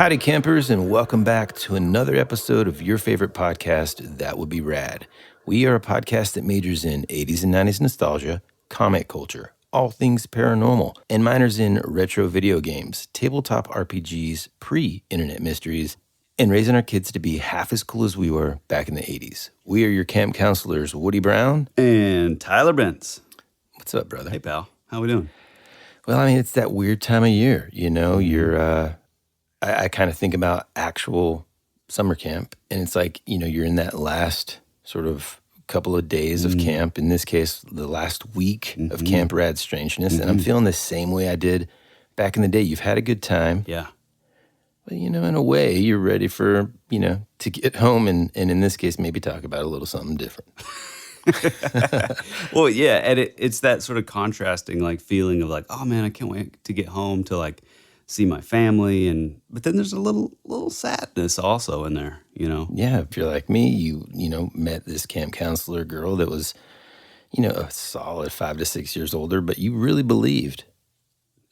Howdy, campers, and welcome back to another episode of your favorite podcast, That Would Be Rad. We are a podcast that majors in 80s and 90s nostalgia, comic culture, all things paranormal, and minors in retro video games, tabletop RPGs, pre-internet mysteries, and raising our kids to be half as cool as we were back in the 80s. We are your camp counselors, Woody Brown and Tyler Bence. What's up, brother? Hey, pal. How we doing? Well, I mean, it's that weird time of year, you know, I kind of think about actual summer camp, and it's like, you know, you're in that last sort of couple of days of camp, in this case, the last week of Camp Rad Strangeness, and I'm feeling the same way I did back in the day. You've had a good time. Yeah. But, you know, in a way, you're ready for, you know, to get home and in this case, maybe talk about a little something different. Well, yeah, and it's that sort of contrasting, like, feeling of like, oh, man, I can't wait to get home to, like, see my family, but then there's a little sadness also in there, you know? Yeah, if you're like me, you know, met this camp counselor girl that was, you know, a solid 5 to 6 years older, but you really believed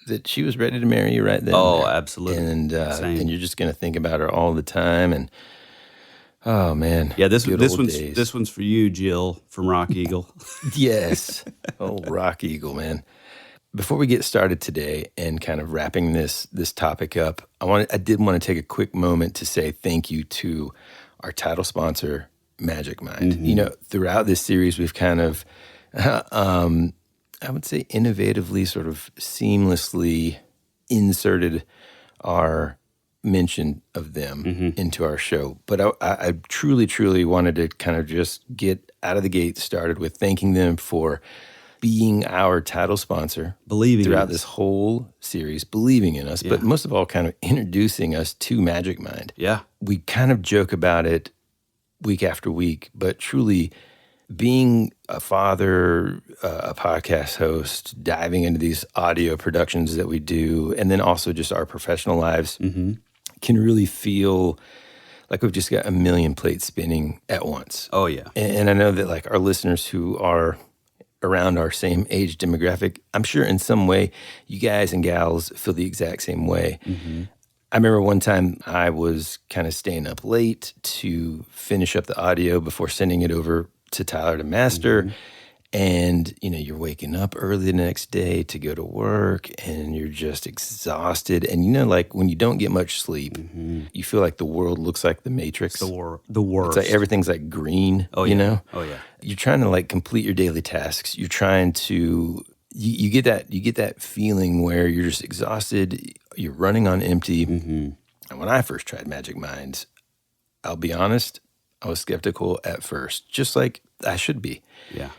that she was ready to marry you right then. Oh, absolutely. And you're just going to think about her all the time, and oh man. Yeah, this one's for you, Jill from Rock Eagle. Yes. Oh, Rock Eagle, man. Before we get started today and kind of wrapping this topic up, I did want to take a quick moment to say thank you to our title sponsor, Magic Mind. You know, throughout this series, we've kind of, I would say, innovatively, sort of seamlessly inserted our mention of them into our show. But I truly, truly wanted to kind of just get out of the gate started with thanking them for being our title sponsor, believing throughout this whole series, believing in us, but most of all, kind of introducing us to Magic Mind. Yeah. We kind of joke about it week after week, but truly being a father, a podcast host, diving into these audio productions that we do, and then also just our professional lives can really feel like we've just got a million plates spinning at once. Oh, yeah. And I know that like our listeners who are around our same age demographic, I'm sure in some way you guys and gals feel the exact same way. I remember one time I was kind of staying up late to finish up the audio before sending it over to Tyler to master. And, you know, you're waking up early the next day to go to work and you're just exhausted. And, you know, like when you don't get much sleep, you feel like the world looks like the Matrix. The worst. It's like everything's like green, you know? Oh, yeah. You're trying to like complete your daily tasks. You're trying to, you get that feeling where you're just exhausted. You're running on empty. And when I first tried Magic Minds, I'll be honest, I was skeptical at first, just like I should be. Yeah.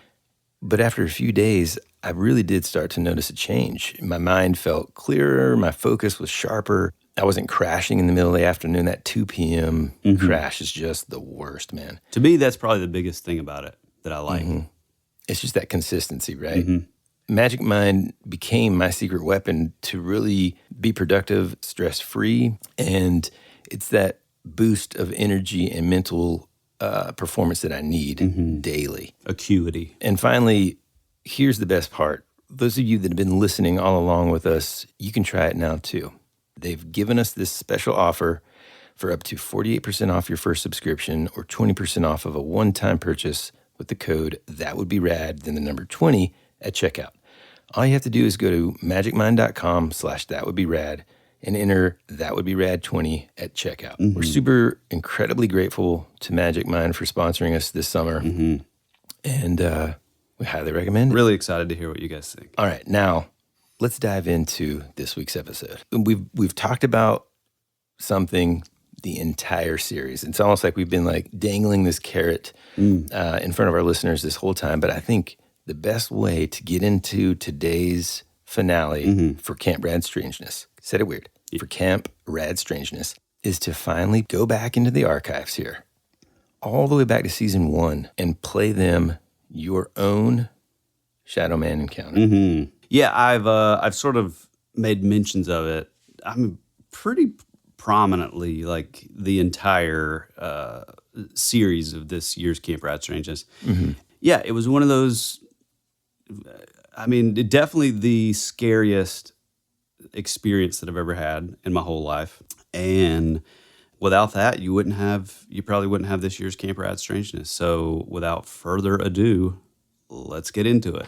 But after a few days, I really did start to notice a change. My mind felt clearer. My focus was sharper. I wasn't crashing in the middle of the afternoon. That 2 p.m. crash is just the worst, man. To me, that's probably the biggest thing about it that I like. It's just that consistency, right? Magic Mind became my secret weapon to really be productive, stress-free, and it's that boost of energy and mental performance that I need daily. Acuity. And finally, here's the best part. Those of you that have been listening all along with us, you can try it now too. They've given us this special offer for up to 48% off your first subscription or 20% off of a one-time purchase with the code ThatWouldBeRad, then the number 20 at checkout. All you have to do is go to magicmind.com/thatwouldberad and enter ThatWouldBeRad20 at checkout. We're super incredibly grateful to Magic Mind for sponsoring us this summer. And we highly recommend it. Really excited to hear what you guys think. All right, now let's dive into this week's episode. We've talked about something the entire series. It's almost like we've been like dangling this carrot in front of our listeners this whole time. But I think the best way to get into today's finale for Camp Rad Strangeness, said it weird, for Camp Rad Strangeness, is to finally go back into the archives here, all the way back to season 1, and play them your own Shadow Man encounter. Yeah, I've sort of made mentions of it. I'm pretty prominently like the entire series of this year's Camp Rad Strangeness. Yeah, it was one of those. I mean, definitely the scariest experience that I've ever had in my whole life. And without that, you probably wouldn't have this year's Camp Rad Strangeness. So without further ado, let's get into it.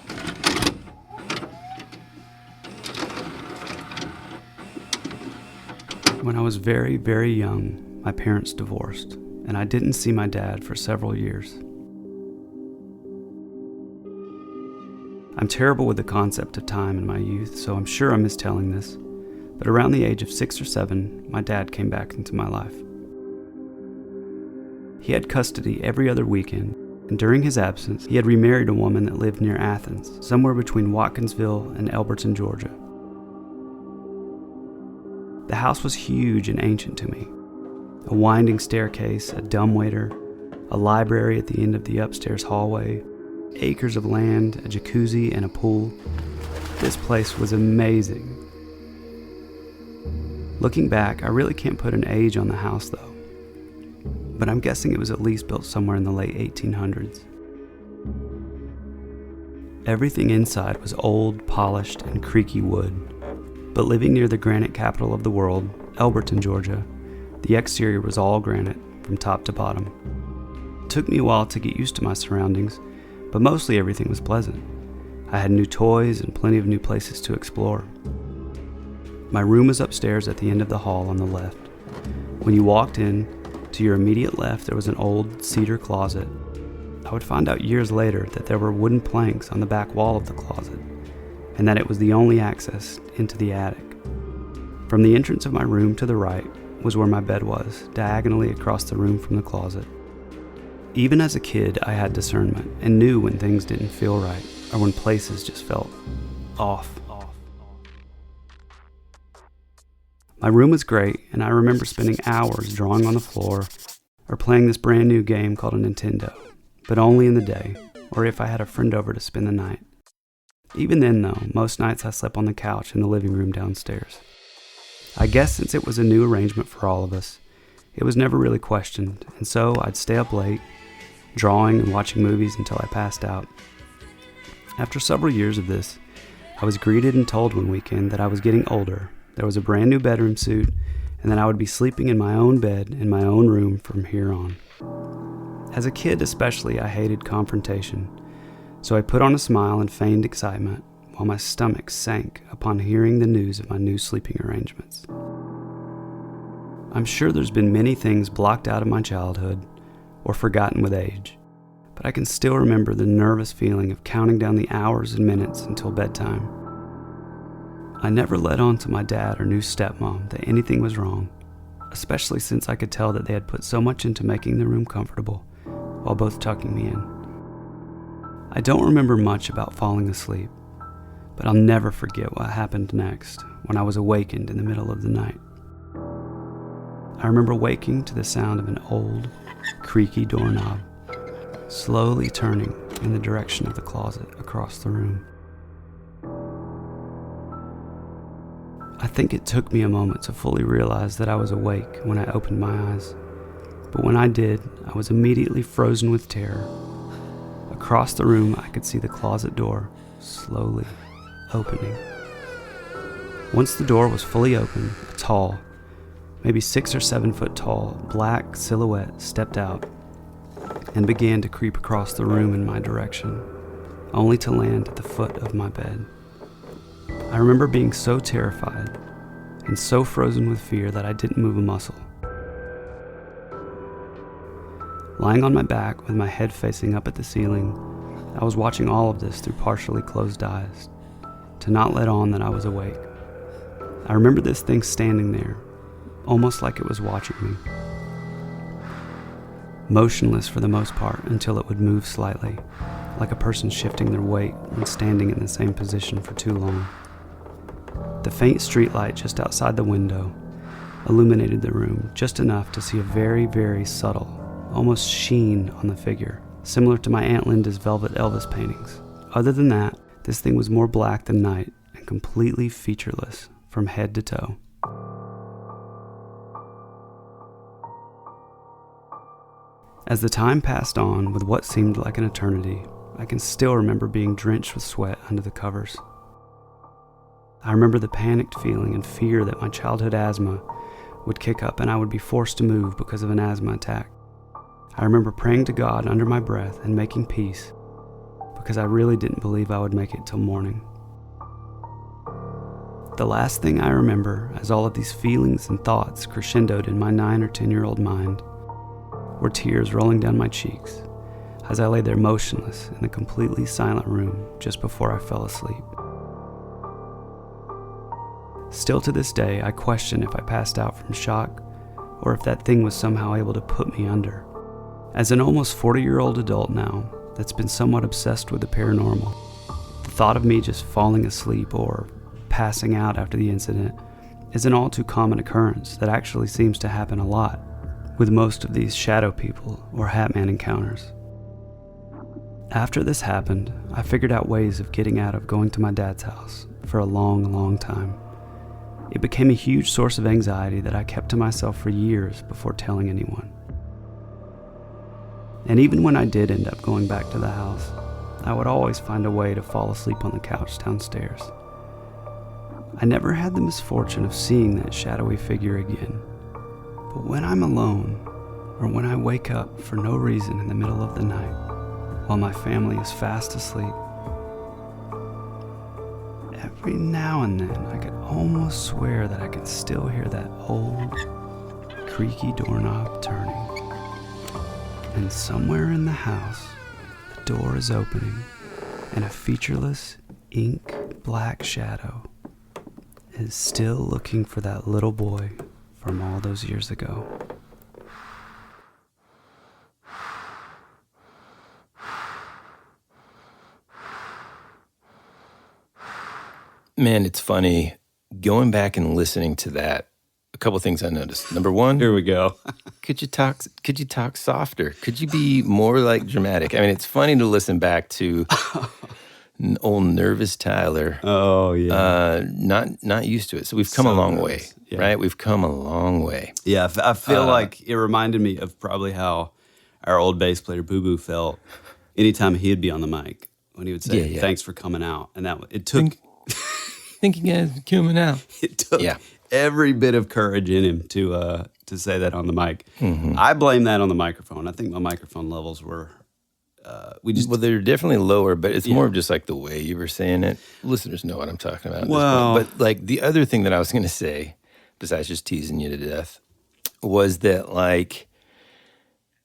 When I was very, very young, my parents divorced, and I didn't see my dad for several years. I'm terrible with the concept of time in my youth, so I'm sure I'm mistelling this, but around the age of 6 or 7, my dad came back into my life. He had custody every other weekend, and during his absence, he had remarried a woman that lived near Athens, somewhere between Watkinsville and Elberton, Georgia. The house was huge and ancient to me. A winding staircase, a dumbwaiter, a library at the end of the upstairs hallway, acres of land, a jacuzzi, and a pool. This place was amazing. Looking back, I really can't put an age on the house though, but I'm guessing it was at least built somewhere in the late 1800s. Everything inside was old, polished, and creaky wood. But living near the granite capital of the world, Elberton, Georgia, the exterior was all granite from top to bottom. It took me a while to get used to my surroundings, but mostly everything was pleasant. I had new toys and plenty of new places to explore. My room was upstairs at the end of the hall on the left. When you walked in, to your immediate left there was an old cedar closet. I would find out years later that there were wooden planks on the back wall of the closet, and that it was the only access into the attic. From the entrance of my room to the right was where my bed was, diagonally across the room from the closet. Even as a kid, I had discernment and knew when things didn't feel right or when places just felt off. My room was great, and I remember spending hours drawing on the floor or playing this brand new game called a Nintendo, but only in the day or if I had a friend over to spend the night. Even then, though, most nights I slept on the couch in the living room downstairs. I guess since it was a new arrangement for all of us, it was never really questioned, and so I'd stay up late, drawing and watching movies until I passed out. After several years of this, I was greeted and told one weekend that I was getting older, there was a brand new bedroom suit, and that I would be sleeping in my own bed in my own room from here on. As a kid especially, I hated confrontation. So I put on a smile and feigned excitement, while my stomach sank upon hearing the news of my new sleeping arrangements. I'm sure there's been many things blocked out of my childhood or forgotten with age, but I can still remember the nervous feeling of counting down the hours and minutes until bedtime. I never let on to my dad or new stepmom that anything was wrong, especially since I could tell that they had put so much into making the room comfortable while both tucking me in. I don't remember much about falling asleep, but I'll never forget what happened next when I was awakened in the middle of the night. I remember waking to the sound of an old, creaky doorknob, slowly turning in the direction of the closet across the room. I think it took me a moment to fully realize that I was awake when I opened my eyes, but when I did, I was immediately frozen with terror. Across the room, I could see the closet door slowly opening. Once the door was fully open, a tall, maybe 6 or 7 foot tall, black silhouette stepped out and began to creep across the room in my direction, only to land at the foot of my bed. I remember being so terrified and so frozen with fear that I didn't move a muscle. Lying on my back with my head facing up at the ceiling, I was watching all of this through partially closed eyes, to not let on that I was awake. I remember this thing standing there, almost like it was watching me. Motionless for the most part until it would move slightly, like a person shifting their weight when standing in the same position for too long. The faint streetlight just outside the window illuminated the room just enough to see a very, very subtle, almost sheen on the figure, similar to my Aunt Linda's Velvet Elvis paintings. Other than that, this thing was more black than night and completely featureless from head to toe. As the time passed on with what seemed like an eternity, I can still remember being drenched with sweat under the covers. I remember the panicked feeling and fear that my childhood asthma would kick up and I would be forced to move because of an asthma attack. I remember praying to God under my breath and making peace because I really didn't believe I would make it till morning. The last thing I remember, as all of these feelings and thoughts crescendoed in my 9 or 10-year-old mind, were tears rolling down my cheeks as I lay there motionless in a completely silent room just before I fell asleep. Still to this day, I question if I passed out from shock or if that thing was somehow able to put me under. As an almost 40-year-old adult now that's been somewhat obsessed with the paranormal, the thought of me just falling asleep or passing out after the incident is an all too common occurrence that actually seems to happen a lot with most of these shadow people or Hatman encounters. After this happened, I figured out ways of getting out of going to my dad's house for a long, long time. It became a huge source of anxiety that I kept to myself for years before telling anyone. And even when I did end up going back to the house, I would always find a way to fall asleep on the couch downstairs. I never had the misfortune of seeing that shadowy figure again, but when I'm alone, or when I wake up for no reason in the middle of the night, while my family is fast asleep, every now and then I could almost swear that I could still hear that old, creaky doorknob turning. And somewhere in the house, the door is opening, and a featureless, ink black shadow is still looking for that little boy from all those years ago. Man, it's funny. Going back and listening to that, a couple things I noticed. Number one, Here we go. could you talk softer? Could you be more like dramatic? I mean, it's funny to listen back to old nervous Tyler. Oh, yeah. Not used to it. So we've come a long way, yeah. right? We've come a long way. Yeah, I feel like it reminded me of probably how our old bass player Boo Boo felt anytime he'd be on the mic when he would say, "Thanks for coming out," and it took. Think you guys are coming out. It took every bit of courage in him to say that on the mic. Mm-hmm. I blame that on the microphone. I think my microphone levels were. Well, they're definitely lower, but it's more of just like the way you were saying it. Listeners know what I'm talking about. Well, but like the other thing that I was going to say, besides just teasing you to death, was that like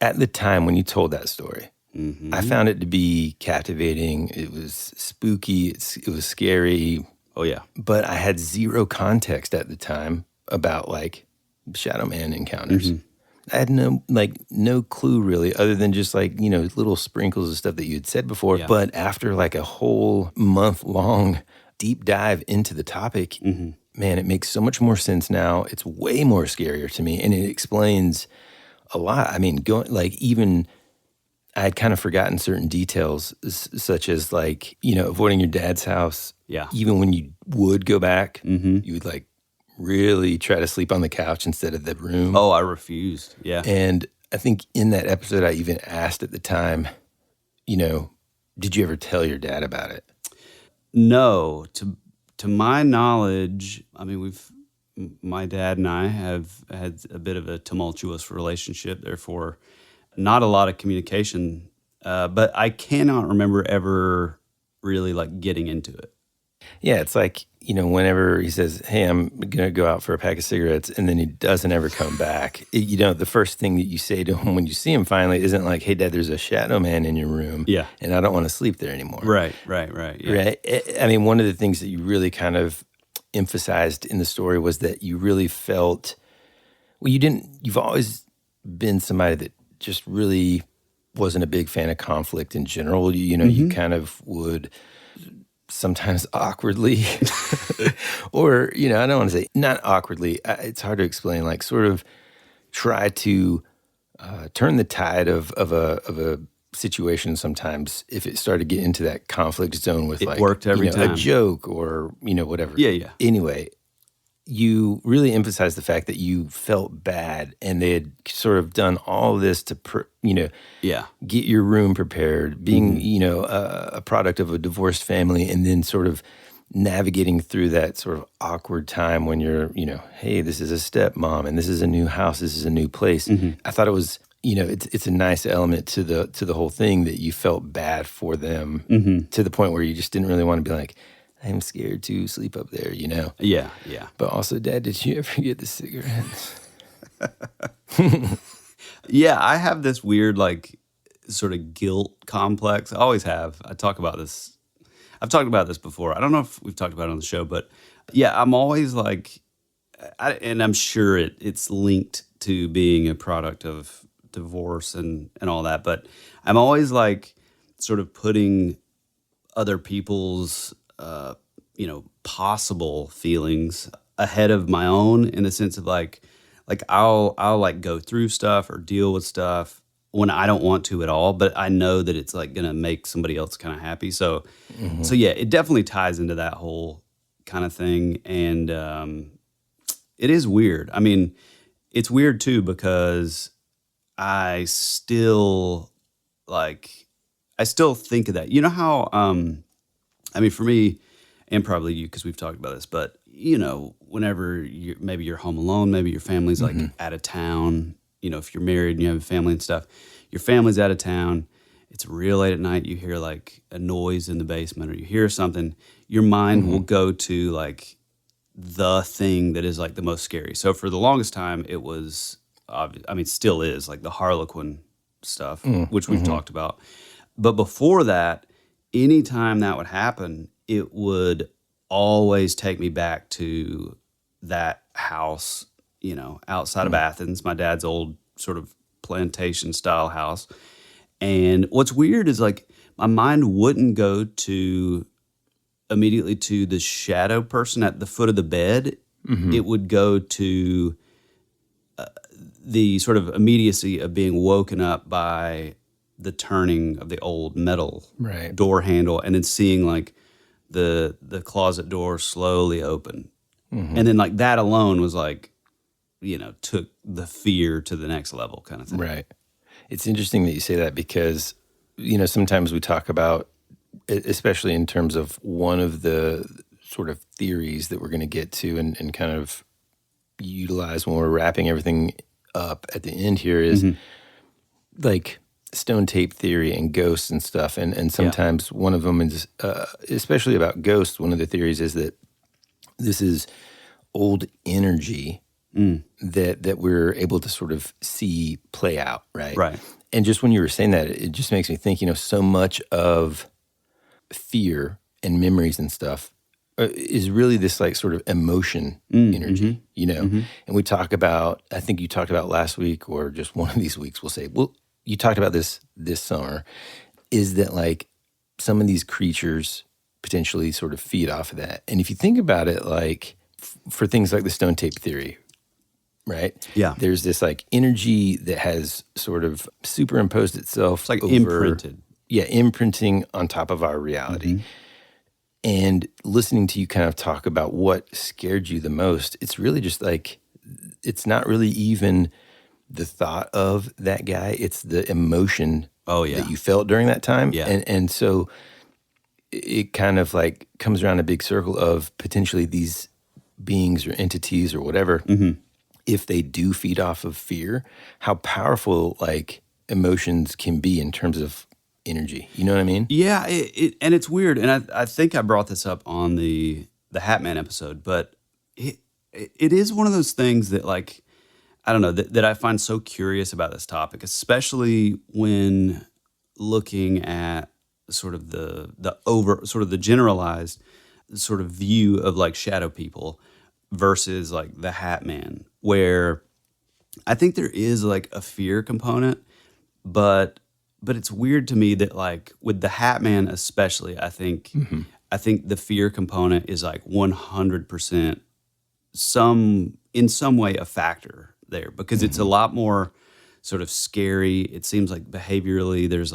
at the time when you told that story, mm-hmm. I found it to be captivating. It was spooky. It was scary. Oh yeah. But I had zero context at the time about like Shadow Man encounters. Mm-hmm. I had no clue really, other than just like, little sprinkles of stuff that you had said before. Yeah. But after like a whole month-long deep dive into the topic, mm-hmm. man, it makes so much more sense now. It's way more scarier to me, and it explains a lot. I mean, I had kind of forgotten certain details, such as like, avoiding your dad's house. Yeah. Even when you would go back, mm-hmm. you would like really try to sleep on the couch instead of the room. Oh, I refused. Yeah. And I think in that episode, I even asked at the time, did you ever tell your dad about it? No. To my knowledge, I mean, my dad and I have had a bit of a tumultuous relationship, therefore not a lot of communication, but I cannot remember ever really like getting into it. Yeah, it's like, whenever he says, "Hey, I'm going to go out for a pack of cigarettes," and then he doesn't ever come back, the first thing that you say to him when you see him finally isn't like, "Hey, Dad, there's a shadow man in your room, and I don't want to sleep there anymore." Right. Yeah. Right? I mean, one of the things that you really kind of emphasized in the story was that you really felt, you've always been somebody that just really wasn't a big fan of conflict in general. Mm-hmm. You kind of would sometimes awkwardly, or, I don't want to say not awkwardly, it's hard to explain, like sort of try to turn the tide of a situation sometimes if it started to get into that conflict zone with it worked every time. A joke or, whatever. Yeah. Anyway, you really emphasized the fact that you felt bad, and they had sort of done all of this to, get your room prepared, being, mm-hmm. A product of a divorced family, and then sort of navigating through that sort of awkward time when you're, hey, this is a stepmom and this is a new house, this is a new place. I thought it was, it's a nice element to the whole thing that you felt bad for them to the point where you just didn't really want to be like, I'm scared to sleep up there, Yeah. But also, Dad, did you ever get the cigarettes? Yeah, I have this weird, like, sort of guilt complex. I always have. I've talked about this before. I don't know if we've talked about it on the show, but yeah, I'm always like, and I'm sure it's linked to being a product of divorce and all that, but I'm always like sort of putting other people's, possible feelings ahead of my own, in the sense of like I'll like go through stuff or deal with stuff when I don't want to at all, but I know that it's like gonna make somebody else kind of happy. So yeah, it definitely ties into that whole kind of thing. And it is weird. I mean, it's weird too, because I still think of that. You know how, I mean, for me, and probably you, because we've talked about this, but whenever maybe you're home alone, maybe your family's like out of town, if you're married and you have a family and stuff, your family's out of town, it's real late at night, you hear like a noise in the basement or you hear something, your mind will go to like the thing that is like the most scary. So for the longest time, it was, still is like the Harlequin stuff, which we've talked about. But before that, anytime that would happen, it would always take me back to that house, outside of Athens, my dad's old sort of plantation style house. And what's weird is like my mind wouldn't go immediately to the shadow person at the foot of the bed. It would go to the sort of immediacy of being woken up by the turning of the old metal door handle, and then seeing like the closet door slowly open. And then like that alone was like, took the fear to the next level kind of thing. Right. It's interesting that you say that, because, sometimes we talk about, especially in terms of one of the sort of theories that we're going to get to and kind of utilize when we're wrapping everything up at the end here, is like stone tape theory and ghosts and stuff. And sometimes one of them is, especially about ghosts, one of the theories is that this is old energy that we're able to sort of see play out, right? Right. And just when you were saying that, it just makes me think, so much of fear and memories and stuff is really this like sort of emotion energy, And we talk about, I think you talked about last week or just one of these weeks, we'll say, well, you talked about this summer, is that like some of these creatures potentially sort of feed off of that. And if you think about it, like for things like the stone tape theory, right? Yeah. There's this like energy that has sort of superimposed itself. It's like imprinted. Yeah, imprinting on top of our reality. And listening to you kind of talk about what scared you the most, it's really just like, it's not really even the thought of that guy, it's the emotion that you felt during that time. Yeah. And so it kind of like comes around a big circle of potentially these beings or entities or whatever, if they do feed off of fear, how powerful like emotions can be in terms of energy. You know what I mean? Yeah, and it's weird. And I think I brought this up on the Hat Man episode, but it is one of those things that like, I don't know, that I find so curious about this topic, especially when looking at sort of the generalized sort of view of like shadow people versus like the Hat Man, where I think there is like a fear component, but it's weird to me that like with the Hat Man especially, I think the fear component is like 100% in some way a factor there, because it's a lot more sort of scary. It seems like behaviorally there's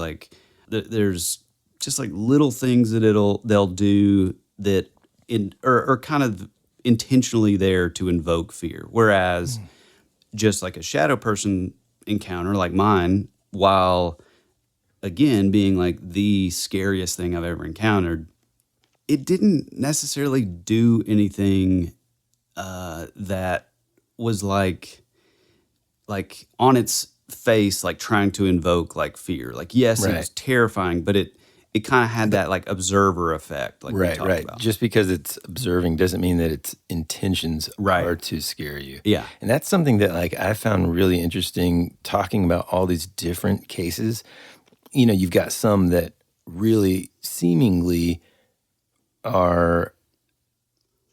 just like little things that they'll do that are kind of intentionally there to invoke fear. Whereas just like a shadow person encounter like mine, while again being like the scariest thing I've ever encountered, it didn't necessarily do anything that was like on its face, like trying to invoke like fear. Like, yes, it was terrifying, but it kind of had that like observer effect, like we talked about. Just because it's observing doesn't mean that its intentions are to scare you. Yeah. And that's something that like I found really interesting talking about all these different cases. You know, you've got some that really seemingly are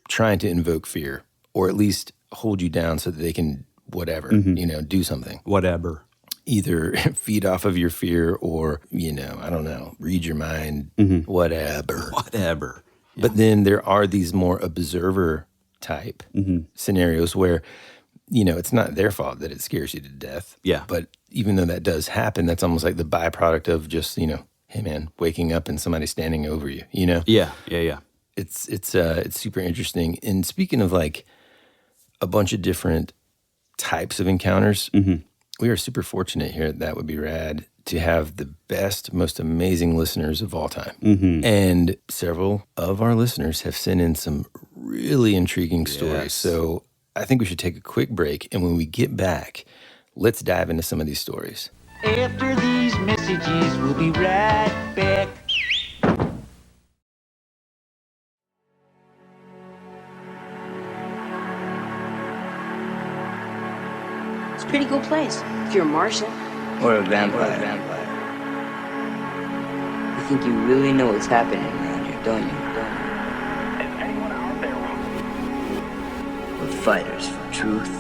trying to invoke fear or at least hold you down so that they can whatever, do something. Whatever. Either feed off of your fear or, I don't know, read your mind, whatever. Whatever. Yeah. But then there are these more observer type scenarios where, it's not their fault that it scares you to death. Yeah. But even though that does happen, that's almost like the byproduct of just, hey man, waking up and somebody standing over you, Yeah. It's super interesting. And speaking of like a bunch of different types of encounters, we are super fortunate here at That Would Be Rad to have the best, most amazing listeners of all time. And several of our listeners have sent in some really intriguing stories. So I think we should take a quick break. And when we get back, let's dive into some of these stories. After these messages, we'll be right back. It's a pretty cool place if you're a Martian. Or a vampire. You think you really know what's happening around here, don't you? Is anyone out there? We're fighters for truth,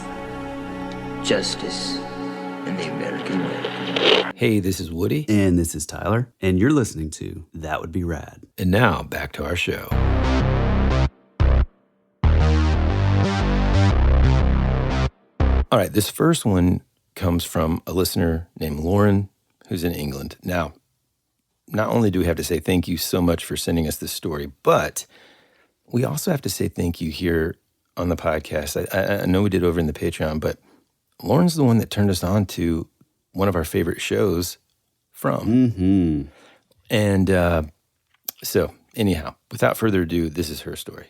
justice, and the American way. Hey, this is Woody. And this is Tyler. And you're listening to That Would Be Rad. And now back to our show. All right, this first one comes from a listener named Lauren, who's in England. Now, not only do we have to say thank you so much for sending us this story, but we also have to say thank you here on the podcast. I know we did over in the Patreon, but Lauren's the one that turned us on to one of our favorite shows from. And so anyhow, without further ado, this is her story.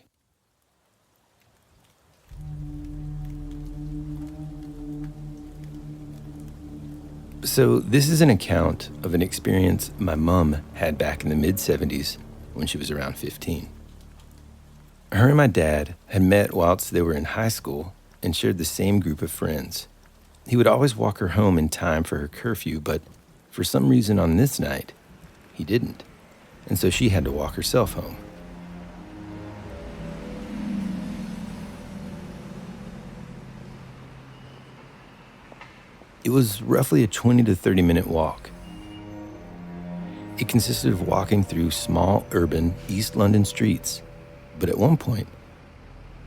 So this is an account of an experience my mom had back in the mid-'70s when she was around 15. Her and my dad had met whilst they were in high school and shared the same group of friends. He would always walk her home in time for her curfew, but for some reason on this night, he didn't. And so she had to walk herself home. It was roughly a 20 to 30 minute walk. It consisted of walking through small urban East London streets, but at one point,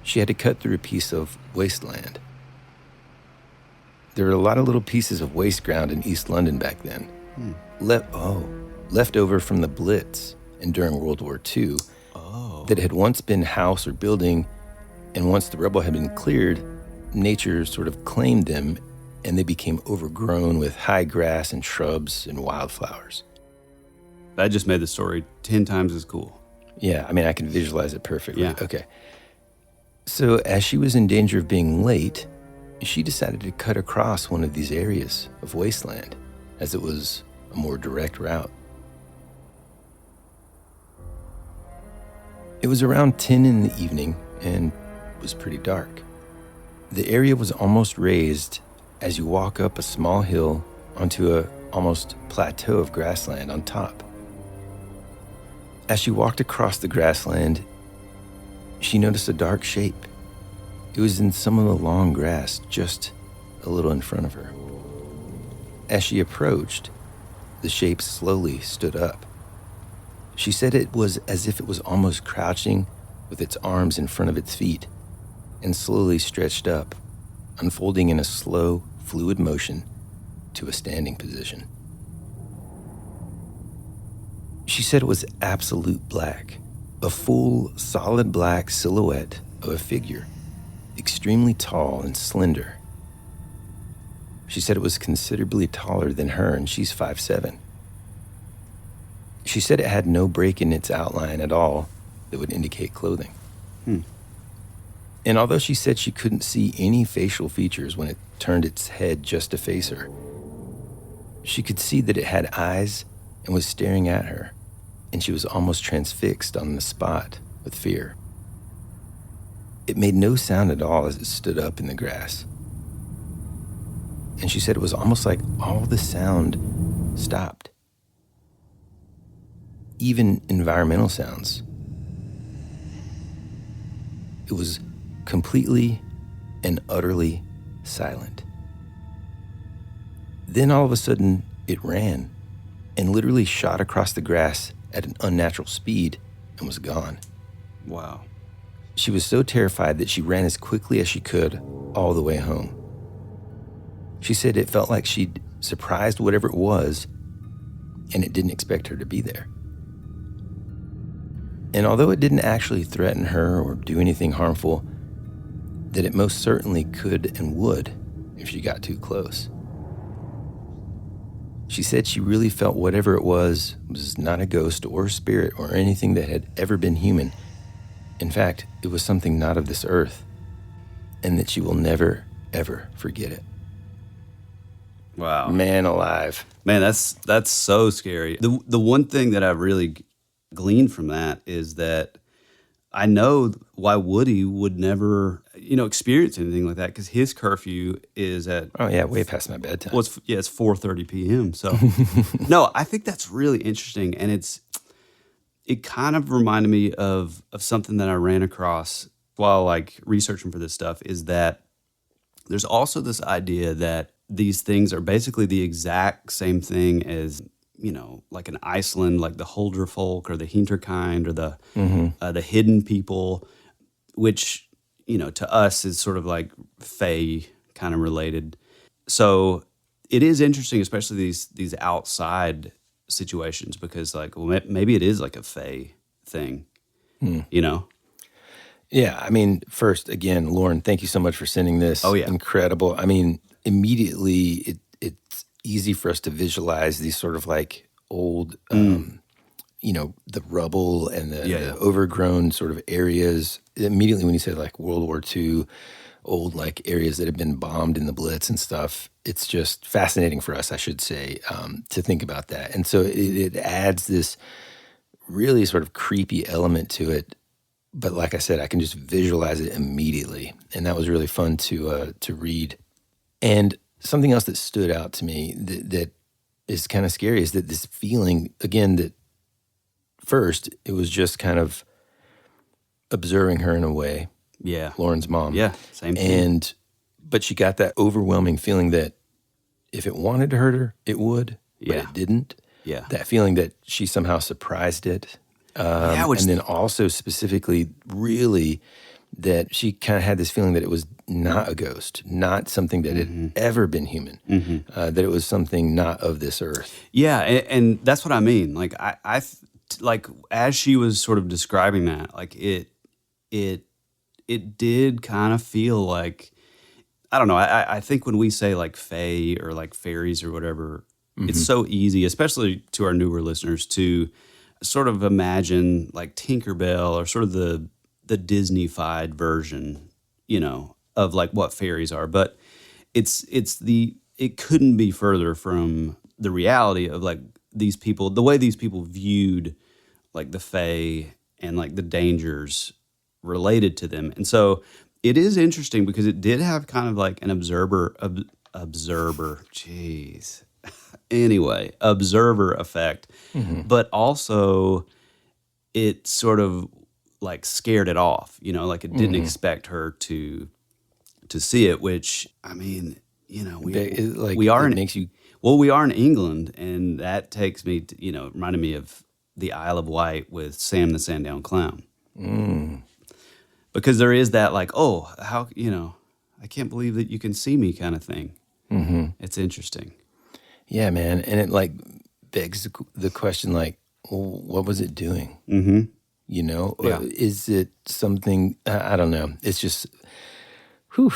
she had to cut through a piece of wasteland. There were a lot of little pieces of waste ground in East London back then, left over from the Blitz and during World War II, that had once been house or building, and once the rubble had been cleared, nature sort of claimed them and they became overgrown with high grass and shrubs and wildflowers. That just made the story 10 times as cool. Yeah, I mean, I can visualize it perfectly. Yeah. Okay. So as she was in danger of being late, she decided to cut across one of these areas of wasteland, as it was a more direct route. It was around 10 in the evening and was pretty dark. The area was almost raised as you walk up a small hill onto a almost plateau of grassland on top. As she walked across the grassland, she noticed a dark shape. It was in some of the long grass just a little in front of her. As she approached, the shape slowly stood up. She said it was as if it was almost crouching with its arms in front of its feet and slowly stretched up, unfolding in a slow, fluid motion to a standing position. She said it was absolute black, a full, solid black silhouette of a figure, extremely tall and slender. She said it was considerably taller than her, and she's 5'7". She said it had no break in its outline at all, that would indicate clothing. And although she said she couldn't see any facial features when it turned its head just to face her, she could see that it had eyes and was staring at her, and she was almost transfixed on the spot with fear. It made no sound at all as it stood up in the grass. And she said it was almost like all the sound stopped. Even environmental sounds. It was completely and utterly silent. Then all of a sudden, it ran and literally shot across the grass at an unnatural speed and was gone. Wow. She was so terrified that she ran as quickly as she could all the way home. She said it felt like she'd surprised whatever it was, and it didn't expect her to be there. And although it didn't actually threaten her or do anything harmful, that it most certainly could and would if she got too close. She said she really felt whatever it was not a ghost or spirit or anything that had ever been human. In fact, it was something not of this earth, and that she will never, ever forget it. Wow. Man alive. Man, that's so scary. The one thing that I really gleaned from that is that I know why Woody would never, experience anything like that, because his curfew is at... Oh, yeah, way past my bedtime. Well, it's 4:30 p.m., so... No, I think that's really interesting, and it kind of reminded me of something that I ran across while, researching for this stuff, is that there's also this idea that these things are basically the exact same thing as... like in Iceland, like the Huldra folk or the Hinterkind or the hidden people, which, to us is sort of like fae kind of related. So it is interesting, especially these outside situations, because maybe it is like a fae thing, Yeah, I mean, first, again, Lauren, thank you so much for sending this. Oh, yeah. Incredible. I mean, immediately it's easy for us to visualize these sort of like old, the rubble and the overgrown sort of areas. Immediately when you say like World War II, old like areas that have been bombed in the Blitz and stuff, it's just fascinating for us, I should say, to think about that. And so it adds this really sort of creepy element to it. But like I said, I can just visualize it immediately. And that was really fun to read. And something else that stood out to me that is kind of scary is that this feeling, again, that first, it was just kind of observing her in a way. Yeah. Lauren's mom. Yeah, same thing. But she got that overwhelming feeling that if it wanted to hurt her, it would, but it didn't. Yeah. That feeling that she somehow surprised it. And then also specifically, really, that she kind of had this feeling that it was not a ghost, not something that had ever been human, that it was something not of this earth. Yeah, and that's what I mean. Like I as she was sort of describing that, like it did kind of feel like, I don't know. I think when we say like fae or like fairies or whatever, it's so easy, especially to our newer listeners, to sort of imagine like Tinkerbell or sort of the Disney-fied version, of like what fairies are. But it couldn't be further from the reality of like these people, the way these people viewed like the fae and like the dangers related to them. And so it is interesting because it did have kind of like an observer effect, but also it sort of like scared it off, like it didn't expect her to see it, which, I mean, we are in England, and that takes me to, reminded me of the Isle of Wight with Sam the Sandown Clown. Because there is that like, oh, how, I can't believe that you can see me kind of thing. It's interesting. Yeah, man. And it like begs the question, like, well, what was it doing? Yeah. Is it something, I don't know. It's just,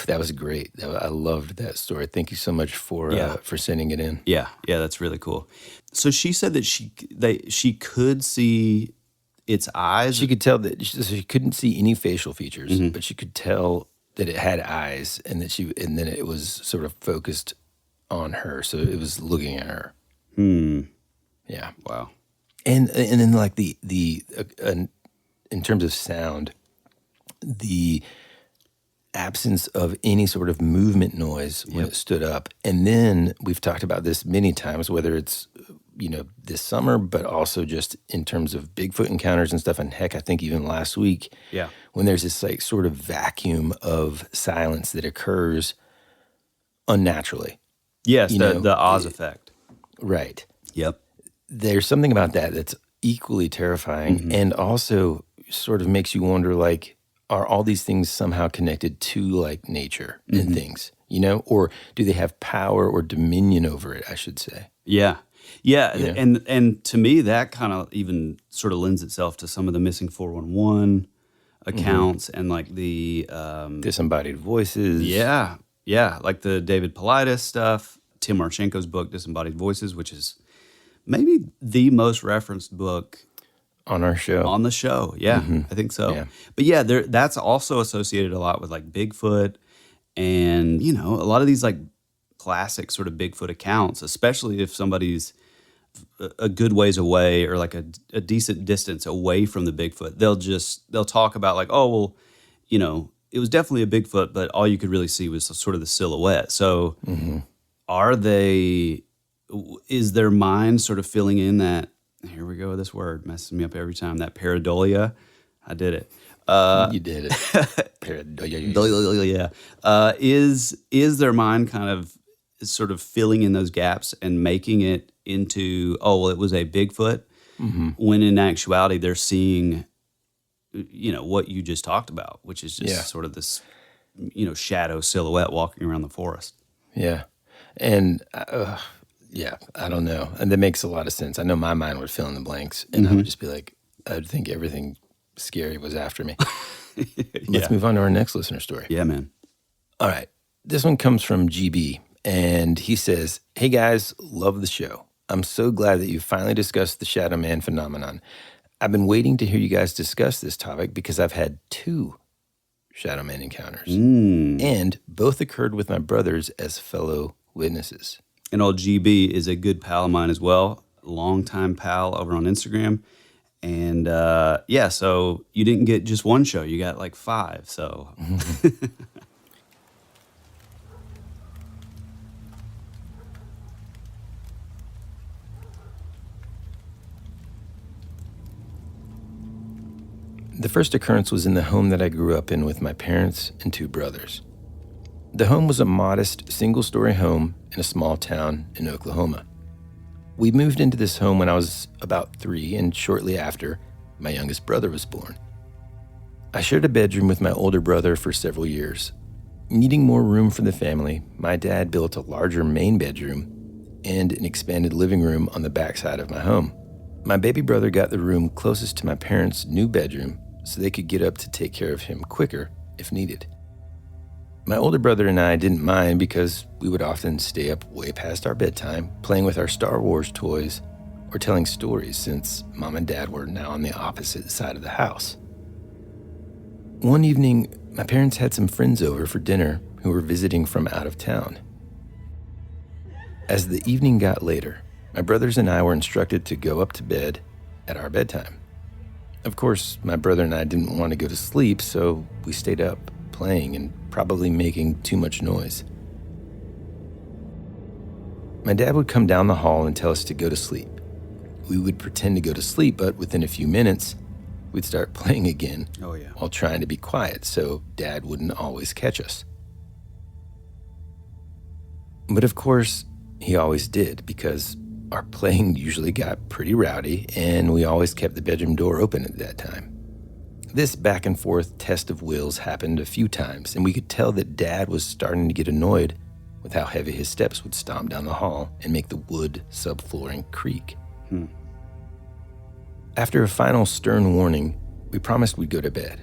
that was great. I loved that story. Thank you so much for sending it in. Yeah, that's really cool. So she said that she could see its eyes. She could tell that she couldn't see any facial features, but she could tell that it had eyes, and then it was sort of focused on her, so it was looking at her. Yeah. Wow. And then like the in terms of sound, the absence of any sort of movement noise when it stood up. And then we've talked about this many times, whether it's, this summer, but also just in terms of Bigfoot encounters and stuff. And heck, I think even last week, when there's this like sort of vacuum of silence that occurs unnaturally. Yes, the Oz effect. Right. Yep. There's something about that that's equally terrifying and also sort of makes you wonder, like, are all these things somehow connected to like nature and things, or do they have power or dominion over it, I should say? Yeah. And to me, that kind of even sort of lends itself to some of the missing 411 accounts and like the Disembodied voices. Yeah, like the David Paulides stuff, Tim Marchenko's book, Disembodied Voices, which is maybe the most referenced book on our show. On the show, yeah, I think so. Yeah. But that's also associated a lot with like Bigfoot and, a lot of these like classic sort of Bigfoot accounts, especially if somebody's a good ways away or like a decent distance away from the Bigfoot. They'll talk about like, oh, well, it was definitely a Bigfoot, but all you could really see was sort of the silhouette. So is their mind sort of filling in that, here we go with this word, messes me up every time, that pareidolia? I did it. You did it. Pareidolia. Is their mind kind of sort of filling in those gaps and making it into, oh, well, it was a Bigfoot, when in actuality they're seeing, what you just talked about, which is just sort of this, shadow silhouette walking around the forest. Yeah. And I don't know. And that makes a lot of sense. I know my mind would fill in the blanks, and I would just be like, I'd think everything scary was after me. Let's move on to our next listener story. Yeah, man. All right. This one comes from GB, and he says, "Hey guys, love the show. I'm so glad that you finally discussed the Shadow Man phenomenon. I've been waiting to hear you guys discuss this topic because I've had 2 Shadow Man encounters, and both occurred with my brothers as fellow witnesses." And old GB is a good pal of mine as well, longtime pal over on Instagram. And so you didn't get just one show, you got like 5. So The first occurrence was in the home that I grew up in with my parents and 2 brothers. The home was a modest, single-story home in a small town in Oklahoma. We moved into this home when I was about 3, and shortly after, my youngest brother was born. I shared a bedroom with my older brother for several years. Needing more room for the family, my dad built a larger main bedroom and an expanded living room on the backside of my home. My baby brother got the room closest to my parents' new bedroom so they could get up to take care of him quicker if needed. My older brother and I didn't mind because we would often stay up way past our bedtime, playing with our Star Wars toys or telling stories since Mom and Dad were now on the opposite side of the house. One evening, my parents had some friends over for dinner who were visiting from out of town. As the evening got later, my brothers and I were instructed to go up to bed at our bedtime. Of course, my brother and I didn't want to go to sleep, so we stayed up, playing and probably making too much noise. My dad would come down the hall and tell us to go to sleep. We would pretend to go to sleep, but within a few minutes, we'd start playing again while trying to be quiet so Dad wouldn't always catch us. But of course, he always did because our playing usually got pretty rowdy and we always kept the bedroom door open at that time. This back and forth test of wills happened a few times, and we could tell that Dad was starting to get annoyed with how heavy his steps would stomp down the hall and make the wood subflooring creak. After a final stern warning, we promised we'd go to bed.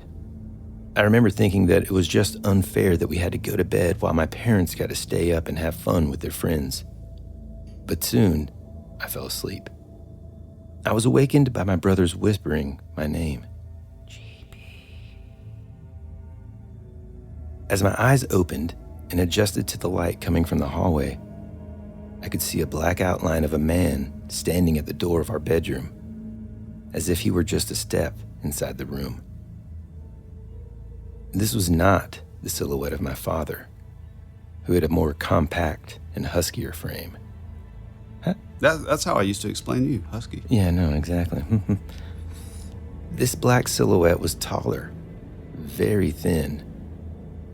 I remember thinking that it was just unfair that we had to go to bed while my parents got to stay up and have fun with their friends. But soon, I fell asleep. I was awakened by my brothers whispering my name. As my eyes opened and adjusted to the light coming from the hallway, I could see a black outline of a man standing at the door of our bedroom, as if he were just a step inside the room. This was not the silhouette of my father, who had a more compact and huskier frame. That's how I used to explain you, husky. Yeah, no, exactly. This black silhouette was taller, very thin,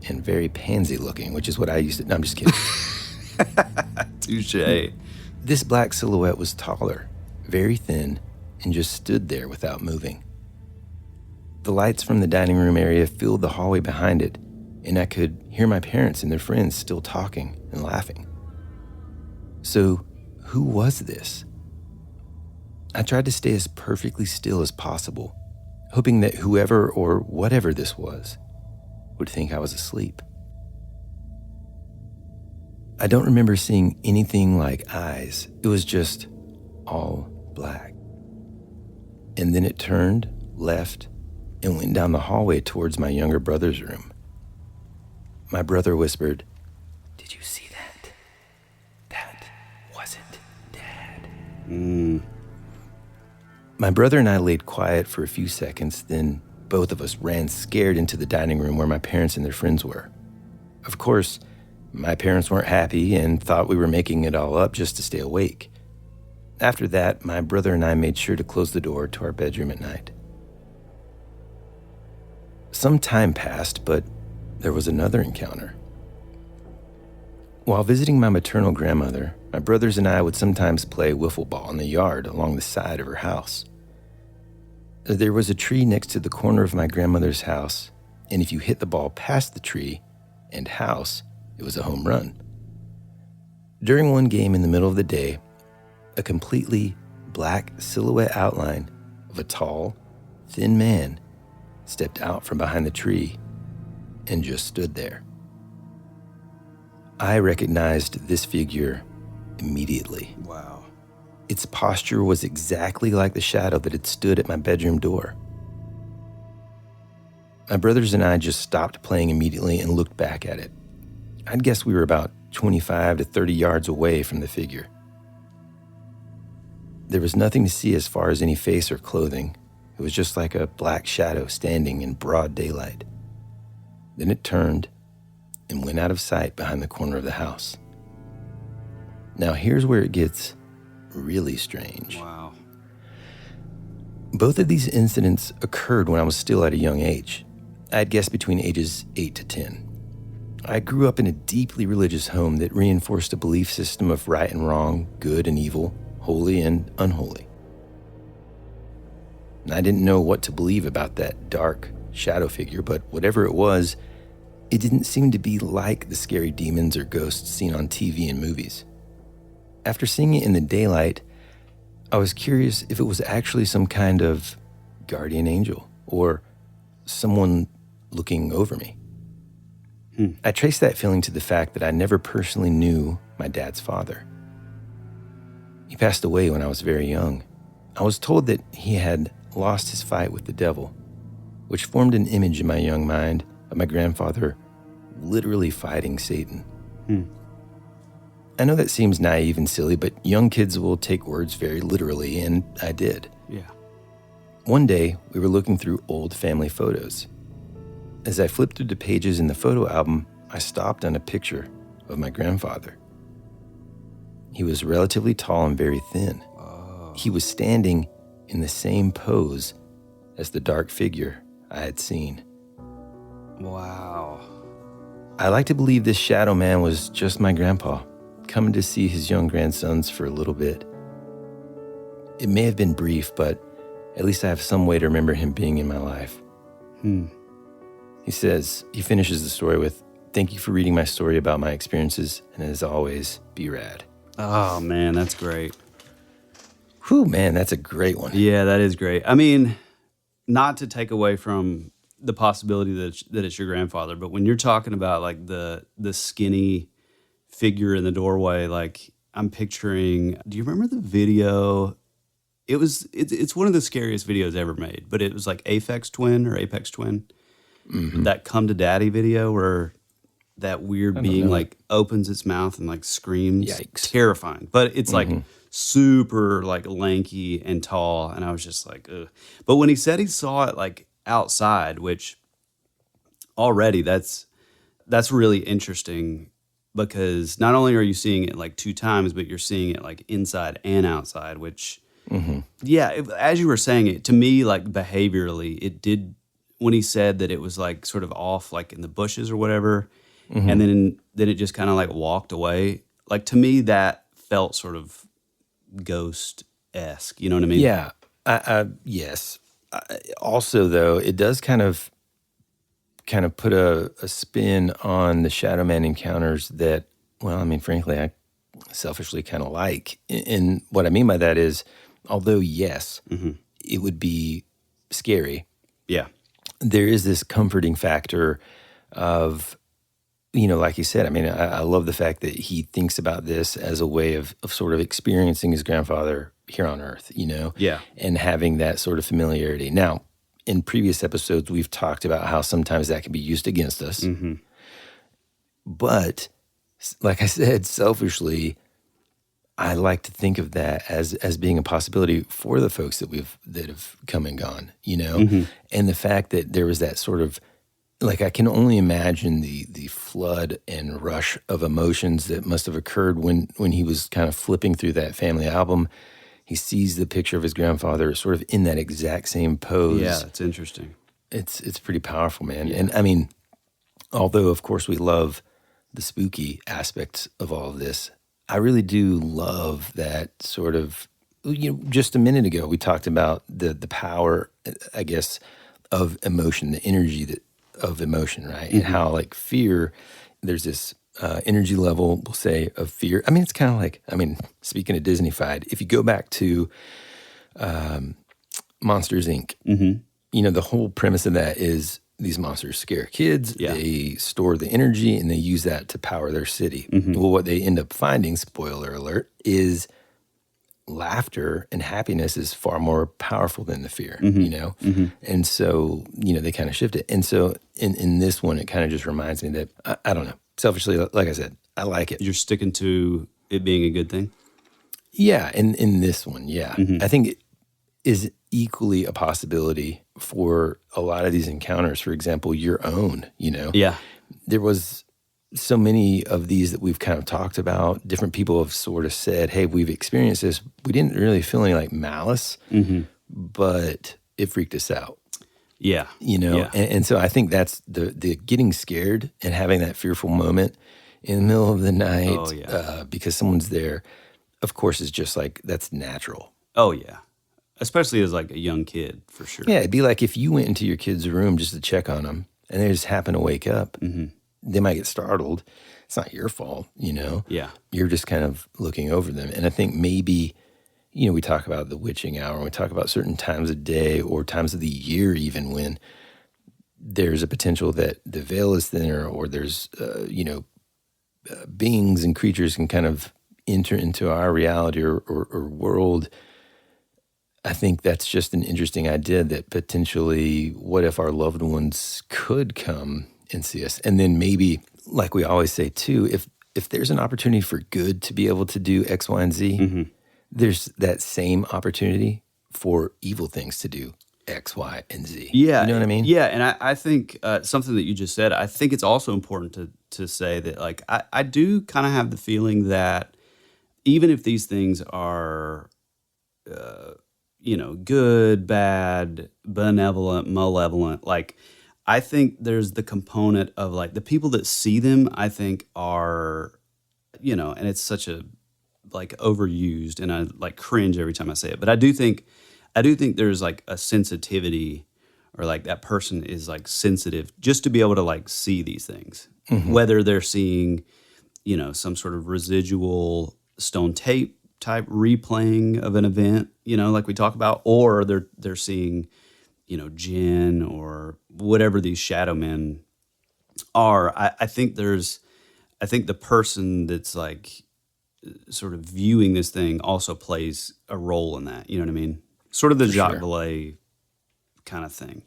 and very pansy looking, which is what I used to... No, I'm just kidding. Touche. This black silhouette was taller, very thin, and just stood there without moving. The lights from the dining room area filled the hallway behind it, and I could hear my parents and their friends still talking and laughing. So, who was this? I tried to stay as perfectly still as possible, hoping that whoever or whatever this was would think I was asleep. I don't remember seeing anything like eyes. It was just all black. And then it turned left and went down the hallway towards my younger brother's room. My brother whispered, "Did you see that? That wasn't Dad." My brother and I laid quiet for a few seconds, then both of us ran scared into the dining room where my parents and their friends were. Of course, my parents weren't happy and thought we were making it all up just to stay awake. After that, my brother and I made sure to close the door to our bedroom at night. Some time passed, but there was another encounter. While visiting my maternal grandmother, my brothers and I would sometimes play wiffle ball in the yard along the side of her house. There was a tree next to the corner of my grandmother's house, and if you hit the ball past the tree and house, it was a home run. During one game in the middle of the day, a completely black silhouette outline of a tall, thin man stepped out from behind the tree and just stood there. I recognized this figure immediately. Wow. Its posture was exactly like the shadow that had stood at my bedroom door. My brothers and I just stopped playing immediately and looked back at it. I'd guess we were about 25 to 30 yards away from the figure. There was nothing to see as far as any face or clothing. It was just like a black shadow standing in broad daylight. Then it turned and went out of sight behind the corner of the house. Now here's where it gets really strange. Wow. Both of these incidents occurred when I was still at a young age. I'd guess between ages 8 to 10. I grew up in a deeply religious home that reinforced a belief system of right and wrong, good and evil, holy and unholy. And I didn't know what to believe about that dark shadow figure, but whatever it was, it didn't seem to be like the scary demons or ghosts seen on TV and movies. After seeing it in the daylight, I was curious if it was actually some kind of guardian angel or someone looking over me. I traced that feeling to the fact that I never personally knew my dad's father. He passed away when I was very young. I was told that he had lost his fight with the devil, which formed an image in my young mind of my grandfather literally fighting Satan. I know that seems naive and silly, but young kids will take words very literally, and I did. Yeah. One day, we were looking through old family photos. As I flipped through the pages in the photo album, I stopped on a picture of my grandfather. He was relatively tall and very thin. He was standing in the same pose as the dark figure I had seen. Wow. I like to believe this shadow man was just my grandpa, coming to see his young grandsons for a little bit. It may have been brief, but at least I have some way to remember him being in my life. He finishes the story with, "Thank you for reading my story about my experiences, and as always, be rad." Oh, man, that's great. Whew, man, that's a great one. Yeah, that is great. I mean, not to take away from the possibility that it's your grandfather, but when you're talking about like the skinny figure in the doorway, like I'm picturing, do you remember the video? it's one of the scariest videos ever made, but it was like Apex Twin, that Come to Daddy video where that weird being like opens its mouth and like screams. Yikes. Terrifying. But it's like super like lanky and tall, and I was just like, ugh. But when he said he saw it like outside, which already that's really interesting, because not only are you seeing it like 2 times, but you're seeing it like inside and outside, which as you were saying it, to me, like behaviorally, it did, when he said that it was like sort of off like in the bushes or whatever, and then it just kind of like walked away. Like to me, that felt sort of ghost-esque, you know what I mean? Yeah. Yes. Also, though, it does kind of put a spin on the Shadow Man encounters that, well, I mean, frankly, I selfishly kind of like. And what I mean by that is, although, yes, it would be scary. Yeah. There is this comforting factor of, like you said, I mean, I love the fact that he thinks about this as a way of sort of experiencing his grandfather here on Earth, Yeah. and having that sort of familiarity. Now, in previous episodes, we've talked about how sometimes that can be used against us. But, like I said, selfishly, I like to think of that as being a possibility for the folks that have come and gone, and the fact that there was that sort of, like, I can only imagine the flood and rush of emotions that must have occurred when he was kind of flipping through that family album. He sees the picture of his grandfather sort of in that exact same pose. Yeah, it's interesting. It's pretty powerful, man. Yeah. And I mean, although of course we love the spooky aspects of all of this, I really do love that sort of, just a minute ago we talked about the power, I guess, of emotion, the energy of emotion, right? And how like fear, there's this energy level, we'll say, of fear. I mean, it's kind of like, speaking of Disney-fied, if you go back to Monsters, Inc., the whole premise of that is these monsters scare kids, they store the energy, and they use that to power their city. Well, what they end up finding, spoiler alert, is laughter and happiness is far more powerful than the fear, And so, they kind of shift it. And so in this one, it kind of just reminds me that, I don't know, selfishly, like I said, I like it. You're sticking to it being a good thing? Yeah, in this one, yeah. I think it is equally a possibility for a lot of these encounters, for example, your own, Yeah. There was so many of these that we've kind of talked about. Different people have sort of said, hey, we've experienced this. We didn't really feel any like malice, but it freaked us out. Yeah. Yeah. And so I think that's the getting scared and having that fearful moment in the middle of the night because someone's there, of course, is just like, that's natural. Oh, yeah. Especially as like a young kid, for sure. Yeah, it'd be like if you went into your kid's room just to check on them and they just happen to wake up, they might get startled. It's not your fault, Yeah. You're just kind of looking over them. And I think maybe, we talk about the witching hour, and we talk about certain times of day or times of the year even when there's a potential that the veil is thinner or there's, beings and creatures can kind of enter into our reality or world. I think that's just an interesting idea that potentially, what if our loved ones could come and see us? And then maybe, like we always say too, if there's an opportunity for good to be able to do X, Y, and Z, there's that same opportunity for evil things to do X, Y, and Z. Yeah. You know what I mean? Yeah, and I think something that you just said, I think it's also important to say that, like, I do kind of have the feeling that even if these things are good, bad, benevolent, malevolent, like, I think there's the component of like the people that see them, I think are, and it's such a like overused, and I like cringe every time I say it, but I do think there's like a sensitivity, or like that person is like sensitive just to be able to like see these things, whether they're seeing, some sort of residual stone tape type replaying of an event, like we talk about, or they're seeing, Djinn or whatever these shadow men are. I think the person that's like sort of viewing this thing also plays a role in that. You know what I mean? Sort of the Jacques sure. Vallée kind of thing.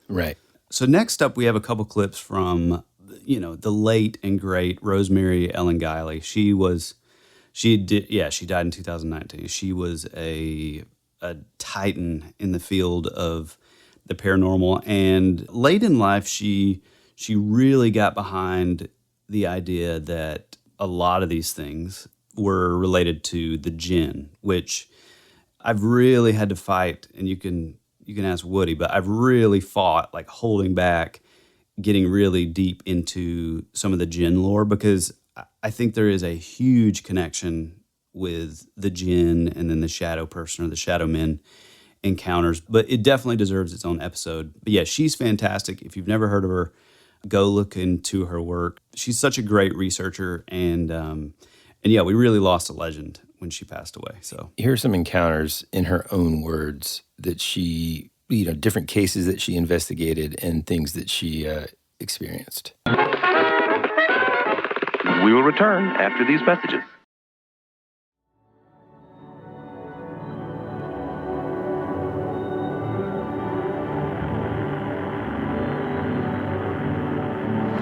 Right. So next up, we have a couple clips from, the late and great Rosemary Ellen Guiley. She died in 2019. She was a titan in the field of the paranormal, and late in life, she really got behind the idea that a lot of these things were related to the Djinn, which I've really had to fight, and you can ask Woody, but I've really fought, like, holding back, getting really deep into some of the Djinn lore, because I think there is a huge connection with the Djinn and then the shadow person or the shadow men encounters, but it definitely deserves its own episode. But yeah, she's fantastic. If you've never heard of her, go look into her work. She's such a great researcher, and yeah, we really lost a legend when she passed away. So Here are some encounters in her own words that she, different cases that she investigated and things that she experienced. We will return after these messages.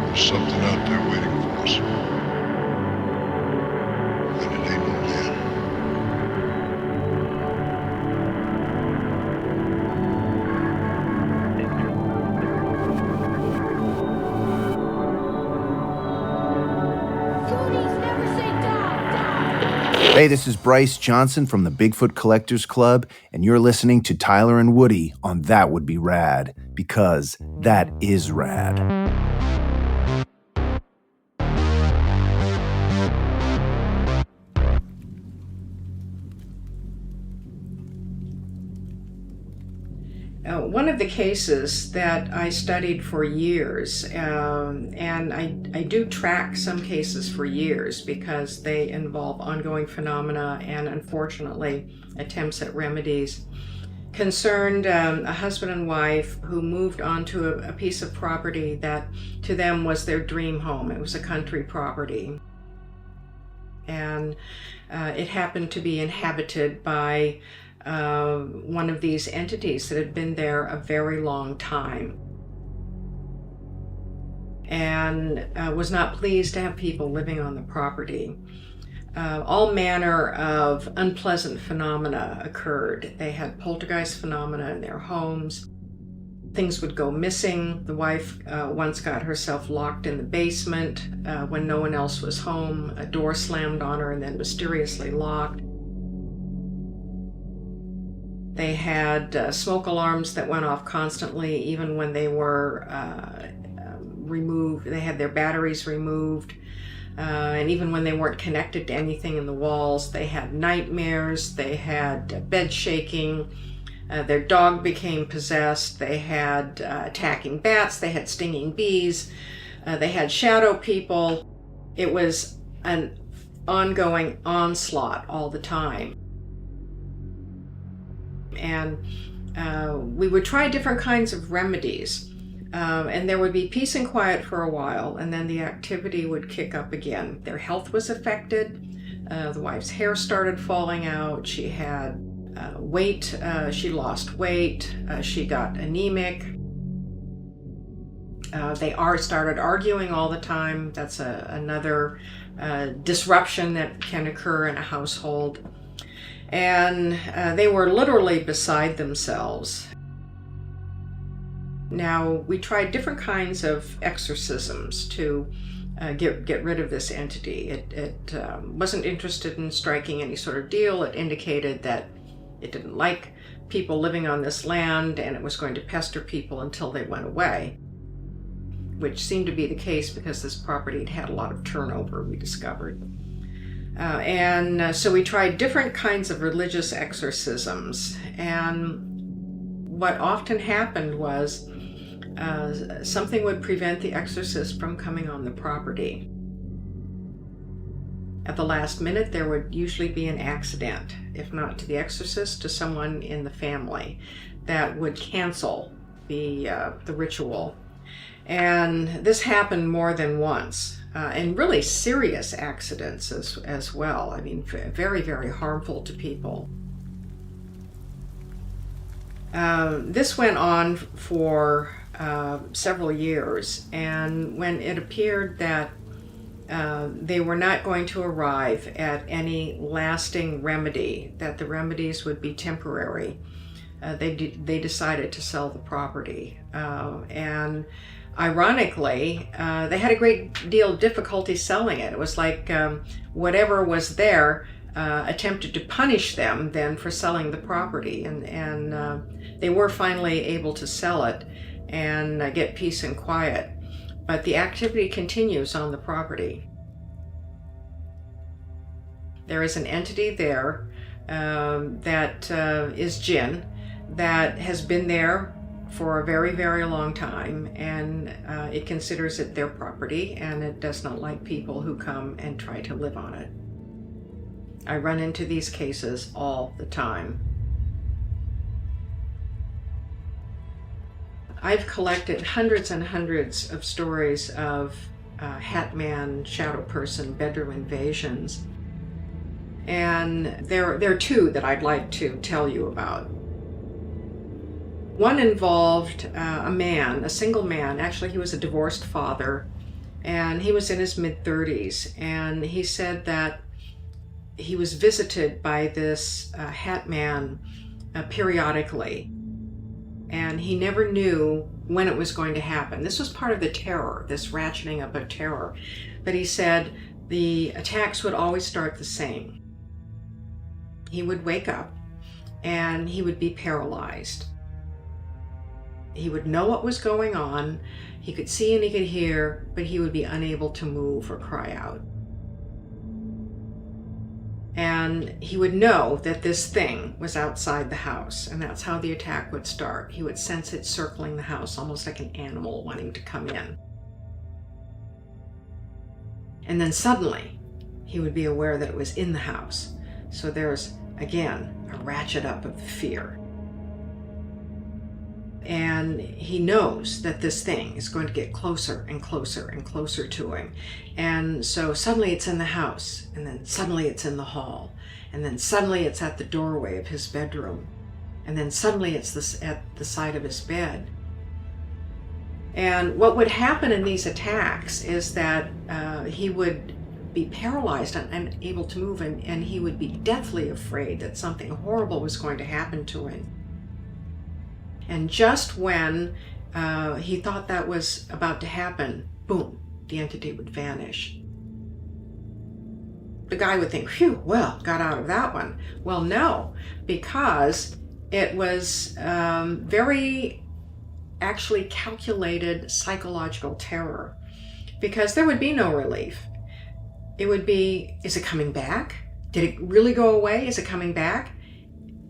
There's something out there waiting for us. And it ain't no man. Hey, this is Bryce Johnson from the Bigfoot Collectors Club, and you're listening to Tyler and Woody on That Would Be Rad, because that is rad. One of the cases that I studied for years, and I do track some cases for years because they involve ongoing phenomena and, unfortunately, attempts at remedies, concerned a husband and wife who moved onto a piece of property that to them was their dream home. It was a country property. And it happened to be inhabited by one of these entities that had been there a very long time and was not pleased to have people living on the property. All manner of unpleasant phenomena occurred. They had poltergeist phenomena in their homes. Things would go missing. The wife once got herself locked in the basement when no one else was home. A door slammed on her and then mysteriously locked. They had smoke alarms that went off constantly, even when they were removed. They had their batteries removed. And even when they weren't connected to anything in the walls, they had nightmares. They had bed shaking. Their dog became possessed. They had attacking bats. They had stinging bees. They had shadow people. It was an ongoing onslaught all the time. And we would try different kinds of remedies. And there would be peace and quiet for a while, and then the activity would kick up again. Their health was affected. The wife's hair started falling out. She had weight. She lost weight. She got anemic. They started arguing all the time. That's another disruption that can occur in a household. And they were literally beside themselves. Now, we tried different kinds of exorcisms to get rid of this entity. It wasn't interested in striking any sort of deal. It indicated that it didn't like people living on this land, and it was going to pester people until they went away, which seemed to be the case because this property had had a lot of turnover, we discovered. So we tried different kinds of religious exorcisms, and what often happened was something would prevent the exorcist from coming on the property. At the last minute, there would usually be an accident, if not to the exorcist, to someone in the family, that would cancel the ritual. And this happened more than once. and really serious accidents as well. I mean, very, very harmful to people. This went on for several years, and when it appeared that they were not going to arrive at any lasting remedy, that the remedies would be temporary, they decided to sell the property. And ironically, they had a great deal of difficulty selling it. It was like whatever was there attempted to punish them then for selling the property, and they were finally able to sell it and get peace and quiet. But the activity continues on the property. There is an entity there that is Djinn, that has been there for a very, very long time, and it considers it their property, and it does not like people who come and try to live on it. I run into these cases all the time. I've collected hundreds and hundreds of stories of hat man, shadow person, bedroom invasions. And there are two that I'd like to tell you about. One involved a man, a single man. Actually, he was a divorced father, and he was in his mid-30s. And he said that he was visited by this hat man periodically. And he never knew when it was going to happen. This was part of the terror, this ratcheting up of terror. But he said the attacks would always start the same. He would wake up and he would be paralyzed. He would know what was going on. He could see and he could hear, but he would be unable to move or cry out. And he would know that this thing was outside the house, and that's how the attack would start. He would sense it circling the house, almost like an animal wanting to come in. And then suddenly, he would be aware that it was in the house. So there's, again, a ratchet up of fear. And he knows that this thing is going to get closer and closer and closer to him. And so suddenly it's in the house, and then suddenly it's in the hall, and then suddenly it's at the doorway of his bedroom, and then suddenly it's at the side of his bed. And what would happen in these attacks is that he would be paralyzed and unable to move, and he would be deathly afraid that something horrible was going to happen to him. And just when he thought that was about to happen, boom, the entity would vanish. The guy would think, phew, well, got out of that one. Well, no, because it was very actually calculated psychological terror, because there would be no relief. It would be, is it coming back? Did it really go away? Is it coming back?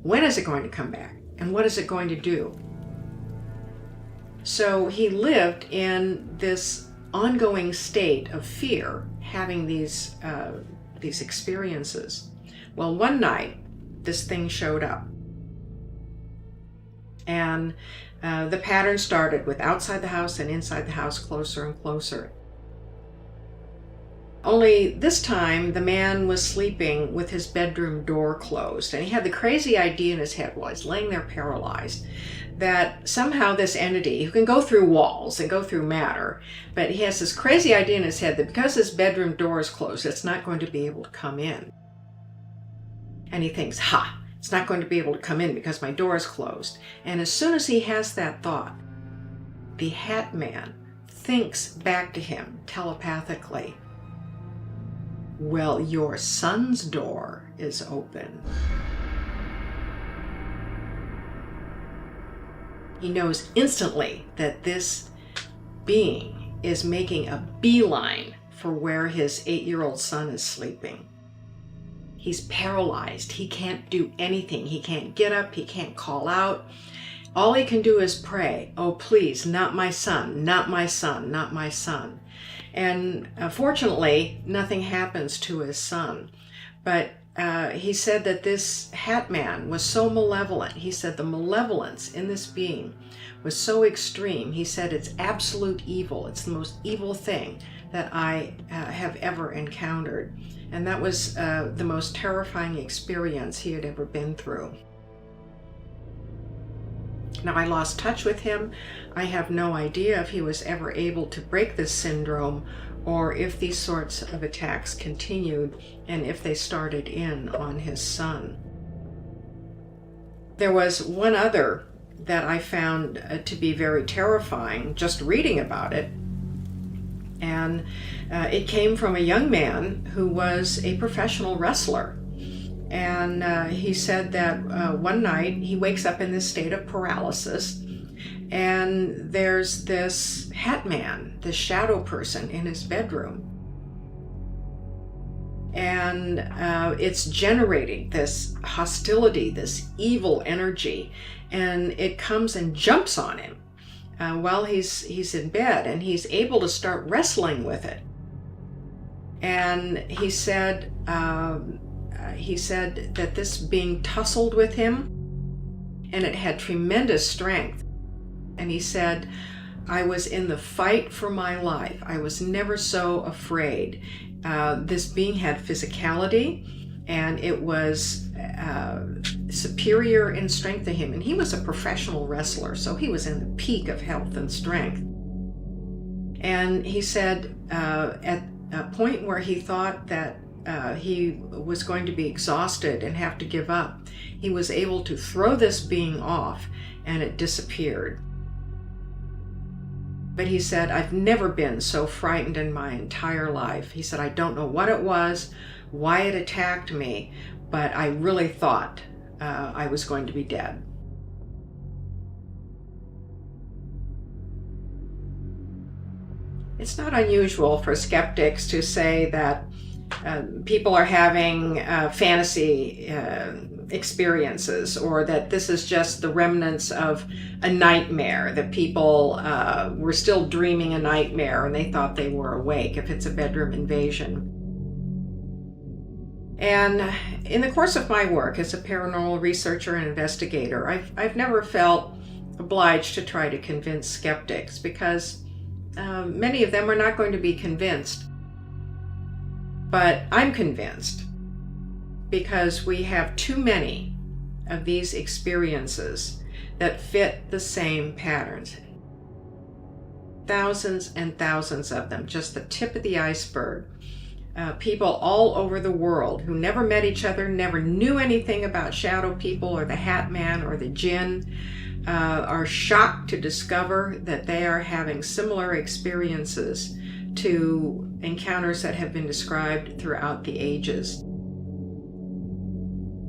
When is it going to come back? And what is it going to do? So he lived in this ongoing state of fear, having these experiences. Well, one night, this thing showed up. And the pattern started with outside the house and inside the house, closer and closer. Only this time, the man was sleeping with his bedroom door closed, and he had the crazy idea in his head while he's laying there paralyzed, that somehow this entity, who can go through walls and go through matter, but he has this crazy idea in his head that because his bedroom door is closed, it's not going to be able to come in. And he thinks, it's not going to be able to come in because my door is closed. And as soon as he has that thought, the hat man thinks back to him telepathically, well, your son's door is open. He knows instantly that this being is making a beeline for where his 8-year-old son is sleeping. He's paralyzed. He can't do anything. He can't get up. He can't call out. All he can do is pray, oh, please, not my son, not my son, not my son. And fortunately, nothing happens to his son. But he said that this hat man was so malevolent. He said the malevolence in this being was so extreme. He said it's absolute evil. It's the most evil thing that I have ever encountered. And that was the most terrifying experience he had ever been through. Now, I lost touch with him. I have no idea if he was ever able to break this syndrome or if these sorts of attacks continued and if they started in on his son. There was one other that I found to be very terrifying, just reading about it. And it came from a young man who was a professional wrestler. And he said that one night he wakes up in this state of paralysis, and there's this hat man, this shadow person in his bedroom. And it's generating this hostility, this evil energy, and it comes and jumps on him while he's in bed, and he's able to start wrestling with it. And he said that this being tussled with him, and it had tremendous strength. And he said, I was in the fight for my life. I was never so afraid. This being had physicality, and it was superior in strength to him. And he was a professional wrestler, so he was in the peak of health and strength. And he said at a point where he thought that he was going to be exhausted and have to give up, he was able to throw this being off, and it disappeared. But he said, I've never been so frightened in my entire life. He said, I don't know what it was, why it attacked me, but I really thought I was going to be dead. It's not unusual for skeptics to say that people are having fantasy experiences, or that this is just the remnants of a nightmare, that people were still dreaming a nightmare and they thought they were awake, if it's a bedroom invasion. And in the course of my work as a paranormal researcher and investigator, I've never felt obliged to try to convince skeptics, because many of them are not going to be convinced. But I'm convinced, because we have too many of these experiences that fit the same patterns. Thousands and thousands of them, just the tip of the iceberg. People all over the world who never met each other, never knew anything about shadow people or the Hat Man or the Djinn, are shocked to discover that they are having similar experiences to encounters that have been described throughout the ages.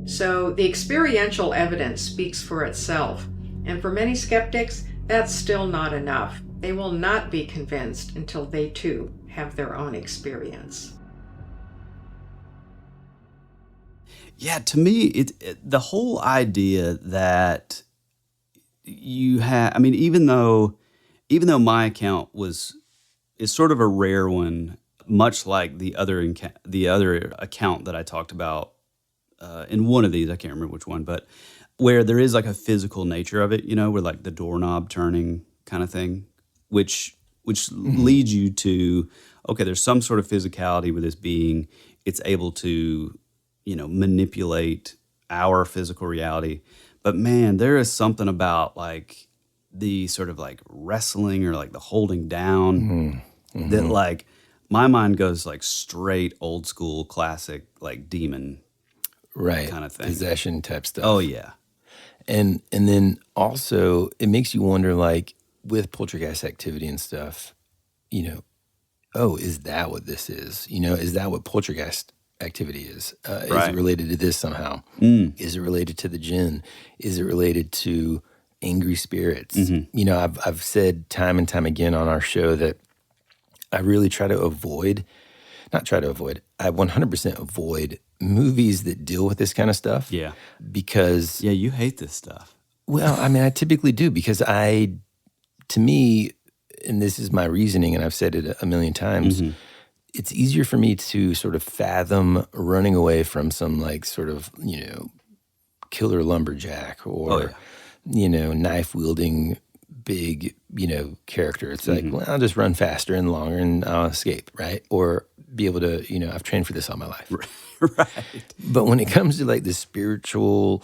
So the experiential evidence speaks for itself, and for many skeptics, that's still not enough. They will not be convinced until they too have their own experience. Yeah, to me, the whole idea that you have, I mean, even though my account is sort of a rare one, much like the other account that I talked about in one of these, I can't remember which one, but where there is like a physical nature of it, where like the doorknob turning kind of thing, which leads you to, okay, there's some sort of physicality with this being. It's able to, manipulate our physical reality. But man, there is something about like the sort of like wrestling or like the holding down that like my mind goes like straight old school classic like demon kind of thing. Possession type stuff. Oh yeah. And then also it makes you wonder, like with poltergeist activity and stuff, is that what this is? Is that what poltergeist activity is? Is it related to this somehow? Is it related to the Djinn? Is it related to angry spirits? I've said time and time again on our show that I really I 100% avoid movies that deal with this kind of stuff. Yeah. Because... Yeah, you hate this stuff. Well, I mean, I typically do, because to me, and this is my reasoning, and I've said it a million times, it's easier for me to sort of fathom running away from some like sort of, killer lumberjack or, knife-wielding big, character. It's like, well, I'll just run faster and longer and I'll escape, right? Or be able to, I've trained for this all my life. Right. But when it comes to like the spiritual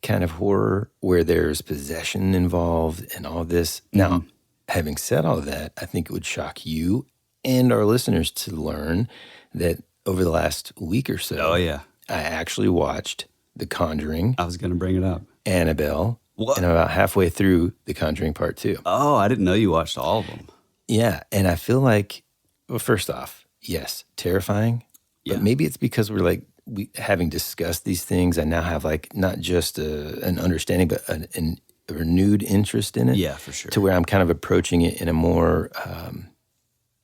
kind of horror where there's possession involved and all this, now, having said all of that, I think it would shock you and our listeners to learn that over the last week or so, I actually watched The Conjuring. I was going to bring it up. Annabelle. What? And I'm about halfway through The Conjuring Part 2. Oh, I didn't know you watched all of them. Yeah, and I feel like, well, first off, yes, terrifying. But maybe it's because we having discussed these things, I now have like not just an understanding, but a renewed interest in it. Yeah, for sure. To where I'm kind of approaching it in a more,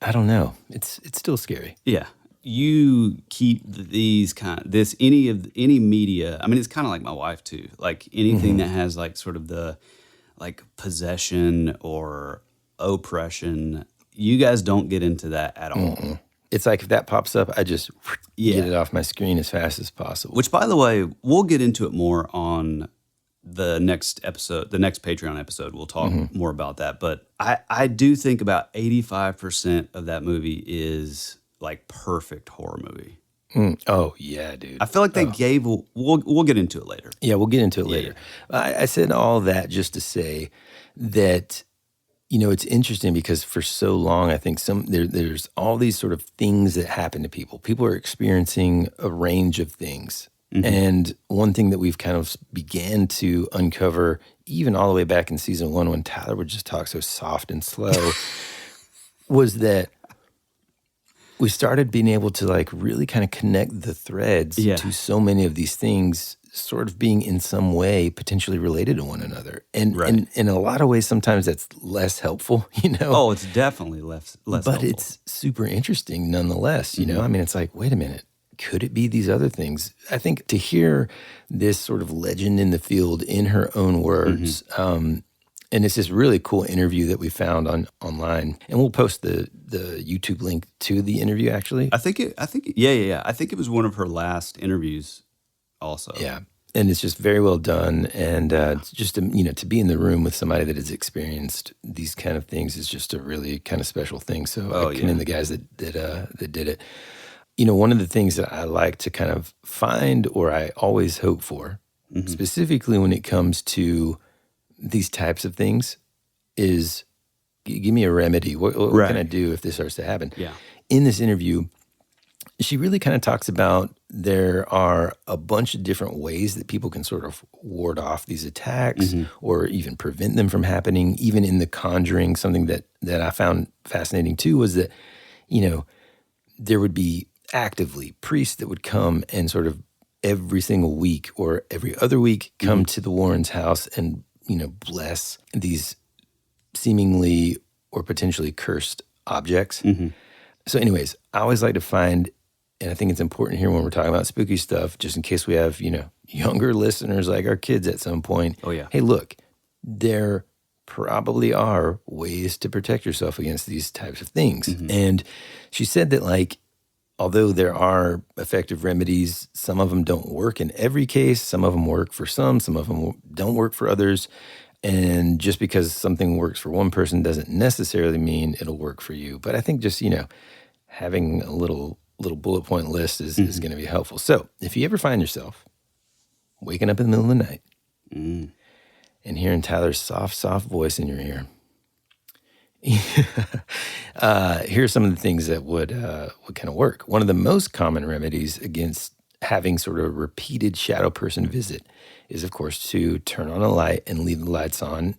I don't know. It's still scary. Yeah. You keep any media. I mean, it's kind of like my wife too. Like anything that has like sort of the like possession or oppression. You guys don't get into that at all. It's like if that pops up, I just get it off my screen as fast as possible. Which, by the way, we'll get into it more on the next episode, the next Patreon episode. We'll talk more about that. But I do think about 85% of that movie is like perfect horror movie. Oh, yeah, dude. I feel like they gave, we'll get into it later. Yeah, we'll get into it later. I said all that just to say that, it's interesting because for so long, I think there's all these sort of things that happen to people. People are experiencing a range of things. And one thing that we've kind of began to uncover, even all the way back in season 1 when Tyler would just talk so soft and slow, was that we started being able to like really kind of connect the threads to so many of these things sort of being in some way potentially related to one another. And in a lot of ways, sometimes that's less helpful, Oh, it's definitely less helpful. But it's super interesting nonetheless, I mean, it's like, wait a minute, could it be these other things? I think to hear this sort of legend in the field in her own words, and it's this really cool interview that we found online, and we'll post the YouTube link to the interview. Actually, I think it was one of her last interviews, also. Yeah, and it's just very well done, and just to be in the room with somebody that has experienced these kind of things is just a really kind of special thing. So I commend the guys that did it. One of the things that I like to kind of find, or I always hope for, specifically when it comes to these types of things, is give me a remedy. What can I do if this starts to happen? Yeah. In this interview, she really kind of talks about there are a bunch of different ways that people can sort of ward off these attacks or even prevent them from happening. Even in The Conjuring, something that I found fascinating too was that, there would be actively priests that would come and sort of every single week or every other week come to the Warrens' house and bless these seemingly or potentially cursed objects. So anyways, I always like to find, and I think it's important here when we're talking about spooky stuff, just in case we have, younger listeners like our kids at some point. Oh, yeah. Hey, look, there probably are ways to protect yourself against these types of things. And she said that, like, although there are effective remedies, some of them don't work in every case. Some of them work for some of them don't work for others. And just because something works for one person doesn't necessarily mean it'll work for you. But I think just, having a little bullet point list is going to be helpful. So if you ever find yourself waking up in the middle of the night and hearing Tyler's soft voice in your ear, here's some of the things that would kind of work. One of the most common remedies against having sort of a repeated shadow person visit is, of course, to turn on a light and leave the lights on,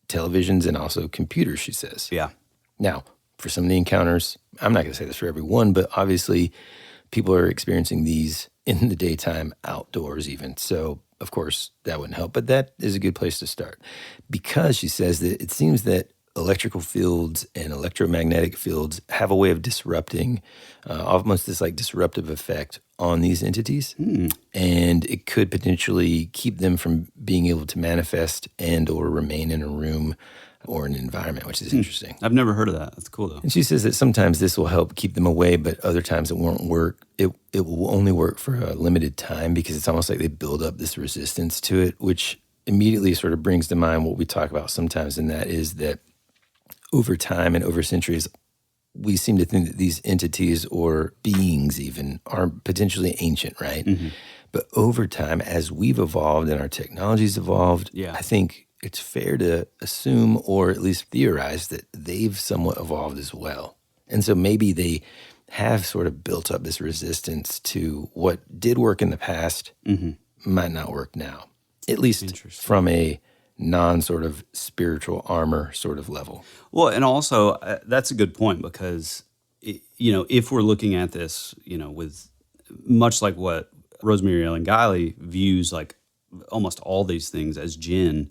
televisions and also computers, she says. Yeah. Now, for some of the encounters, I'm not going to say this for everyone, but obviously people are experiencing these in the daytime, outdoors even. So, of course, that wouldn't help. But that is a good place to start because she says that it seems that electrical fields and electromagnetic fields have a way of disrupting, almost this like disruptive effect on these entities. And it could potentially keep them from being able to manifest and or remain in a room or an environment, which is interesting. I've never heard of that. That's cool, though. And she says that sometimes this will help keep them away, but other times it won't work. It will only work for a limited time because it's almost like they build up this resistance to it, which immediately sort of brings to mind what we talk about sometimes, and that is that over time and over centuries, we seem to think that these entities or beings even are potentially ancient, right? Mm-hmm. But over time, as we've evolved and our technology's evolved, I think it's fair to assume or at least theorize that they've somewhat evolved as well. And so maybe they have sort of built up this resistance to what did work in the past might not work now, at least from a non-sort of spiritual armor sort of level. Well, and also that's a good point because, if we're looking at this, with much like what Rosemary Ellen Guiley views like almost all these things as Djinn,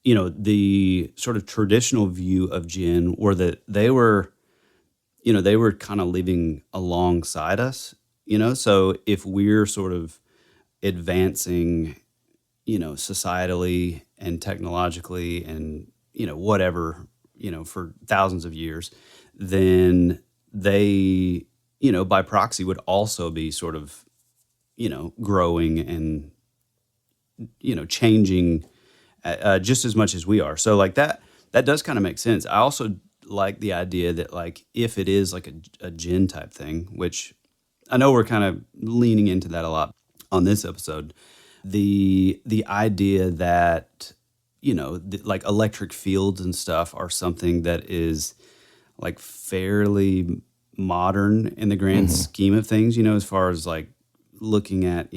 the sort of traditional view of Djinn were that they were kind of living alongside us, so if we're sort of advancing, societally and technologically and, whatever, for thousands of years, then they, by proxy would also be sort of, growing and, changing just as much as we are. So like that does kind of make sense. I also like the idea that like if it is like a Djinn type thing, which I know we're kind of leaning into that a lot on this episode, the idea that, like electric fields and stuff are something that is like fairly modern in the grand scheme of things, as far as like looking at,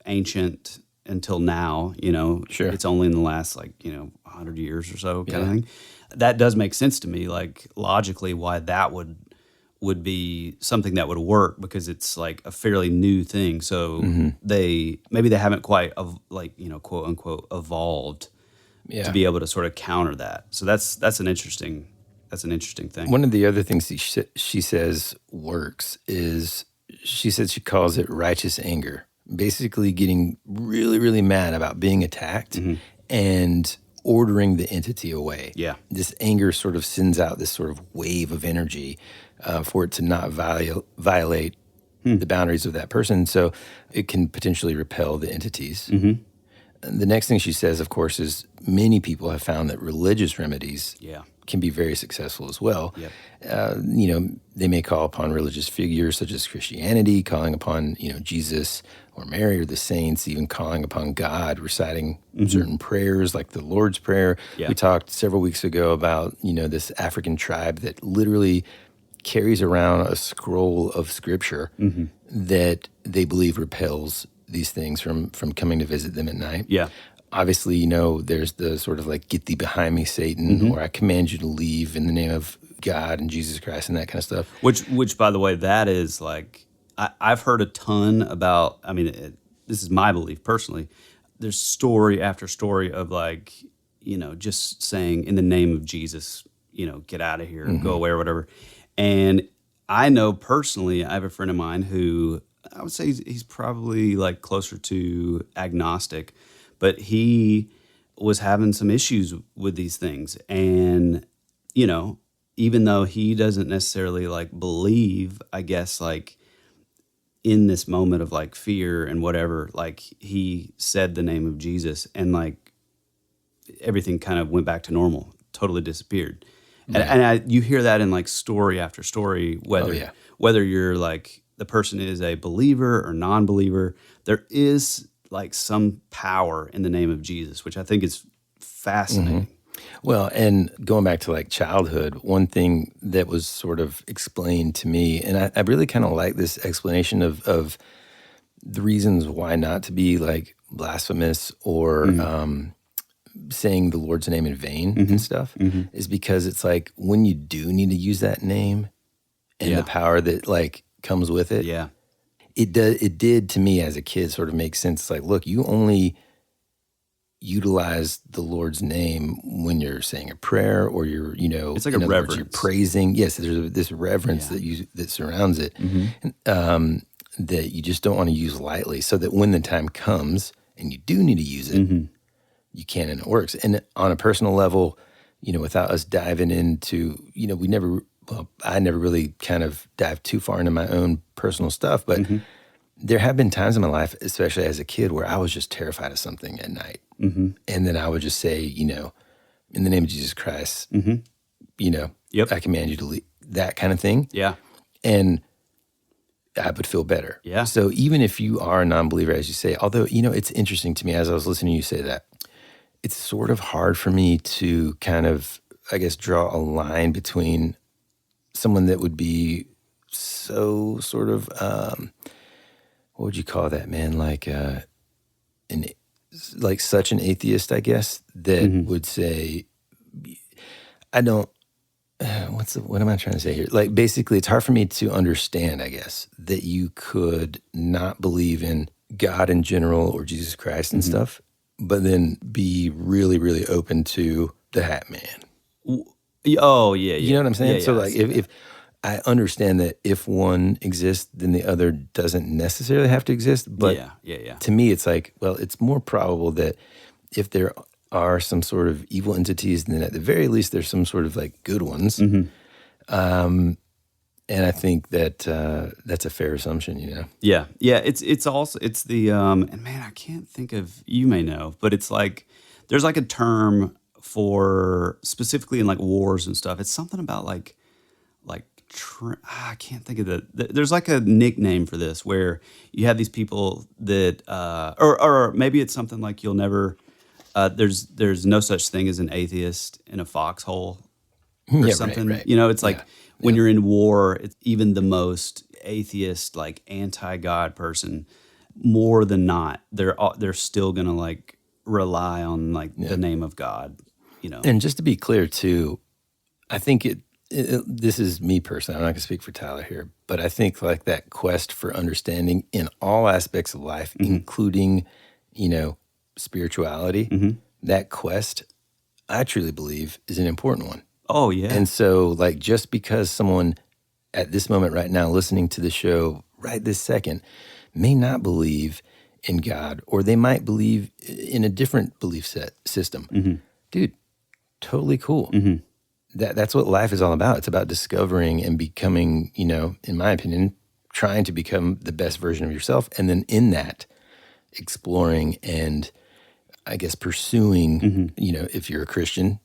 ancient until now, it's only in the last 100 years or so kind of thing. That does make sense to me, like logically why that would be something that would work because it's like a fairly new thing. So they haven't quite quote unquote evolved to be able to sort of counter that. So that's an interesting thing. One of the other things she says works is she said she calls it righteous anger, basically getting really, really mad about being attacked and ordering the entity away. Yeah. This anger sort of sends out this sort of wave of energy for it to not violate the boundaries of that person. So it can potentially repel the entities. The next thing she says, of course, is many people have found that religious remedies can be very successful as well. They may call upon religious figures such as Christianity, calling upon, Jesus or Mary or the saints, even calling upon God, reciting certain prayers like the Lord's Prayer. We talked several weeks ago about, this African tribe that literally carries around a scroll of scripture that they believe repels these things from coming to visit them at night. Obviously, there's the sort of like, get thee behind me, Satan, or I command you to leave in the name of God and Jesus Christ and that kind of stuff. Which by the way, that is like, I've heard a ton about, this is my belief personally, there's story after story of like, just saying in the name of Jesus, get out of here, go away or whatever. And I know personally, I have a friend of mine who I would say he's probably like closer to agnostic, but he was having some issues with these things. And, even though he doesn't necessarily like believe, I guess, like in this moment of like fear and whatever, like he said the name of Jesus and like everything kind of went back to normal, totally disappeared. And you hear that in like story after story, whether you're like the person is a believer or non-believer, there is like some power in the name of Jesus, which I think is fascinating. Well, and going back to like childhood, one thing that was sort of explained to me, and I really kind of like this explanation of the reasons why not to be like blasphemous or saying the Lord's name in vain and stuff, is because it's like when you do need to use that name and the power that like comes with it, it did to me as a kid sort of make sense. It's like, look, you only utilize the Lord's name when you're saying a prayer or you're, it's like a reverence. You're praising. Yes, there's this reverence that surrounds it, that you just don't want to use lightly, so that when the time comes and you do need to use it, you can and it works. And on a personal level, without us diving into, I never really kind of dived too far into my own personal stuff, but there have been times in my life, especially as a kid, where I was just terrified of something at night. Mm-hmm. And then I would just say, you know, in the name of Jesus Christ, Mm-hmm. you know, Yep. I command you to leave, that kind of thing. Yeah. And I would feel better. Yeah. So even if you are a non-believer, as you say, although, you know, it's interesting to me as I was listening to you say that, it's sort of hard for me to kind of, I guess, draw a line between someone that would be so sort of, what would you call that, man? Like such an atheist, I guess, that would say, I don't, what am I trying to say here? Like, basically, it's hard for me to understand, I guess, that you could not believe in God in general or Jesus Christ and stuff, but then be really, really open to the Hat Man. Oh, yeah, yeah. You know what I'm saying? Yeah, So, yeah, like, if I understand that if one exists, then the other doesn't necessarily have to exist. But yeah. to me, it's like, well, it's more probable that if there are some sort of evil entities, then at the very least, there's some sort of like good ones. And I think that that's a fair assumption, you know? Yeah. It's also the and man, I can't think of, you may know, but it's like there's like a term for specifically in like wars and stuff. It's something about like I can't think of there's like a nickname for this where you have these people that or maybe it's something like you'll never there's no such thing as an atheist in a foxhole or something. Right. You know, it's like when you're in war, it's even the most atheist, like anti-God person, more than not, they're still gonna like rely on like the name of God, you know. And just to be clear too, I think this is me personally, I'm not gonna speak for Tyler here, but I think like that quest for understanding in all aspects of life, including, you know, spirituality, that quest, I truly believe, is an important one. Oh, yeah. And so, like, just because someone at this moment right now listening to the show right this second may not believe in God, or they might believe in a different belief system, dude, totally cool. That's what life is all about. It's about discovering and becoming, you know, in my opinion, trying to become the best version of yourself. And then in that, exploring and I guess pursuing, you know, if you're a Christian,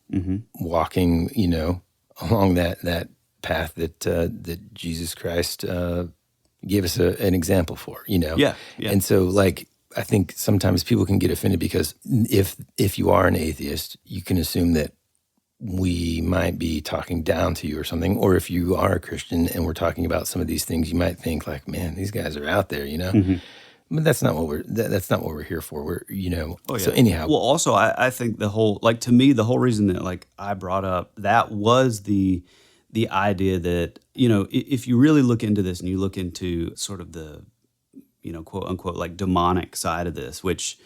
walking, you know, along that path that Jesus Christ gave us an example for, you know. Yeah. And so, like, I think sometimes people can get offended because if you are an atheist, you can assume that we might be talking down to you or something. Or if you are a Christian and we're talking about some of these things, you might think like, man, these guys are out there, you know. But that's not what we're here for. We're, you know. Oh, yeah. So anyhow, well, also I think the whole, like, to me, the whole reason that like I brought up that was the idea that, you know, if you really look into this and you look into sort of the, you know, quote unquote, like demonic side of this, which,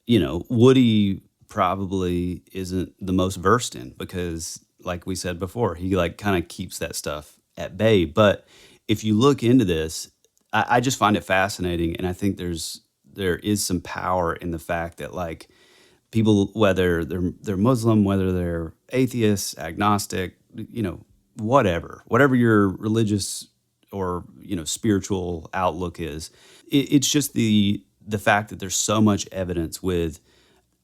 you know, Woody probably isn't the most versed in because, like we said before, he like kind of keeps that stuff at bay. But if you look into this, I just find it fascinating, and I think there is some power in the fact that like people, whether they're Muslim, whether they're atheists, agnostic, you know, whatever your religious or, you know, spiritual outlook is, it's just the fact that there's so much evidence with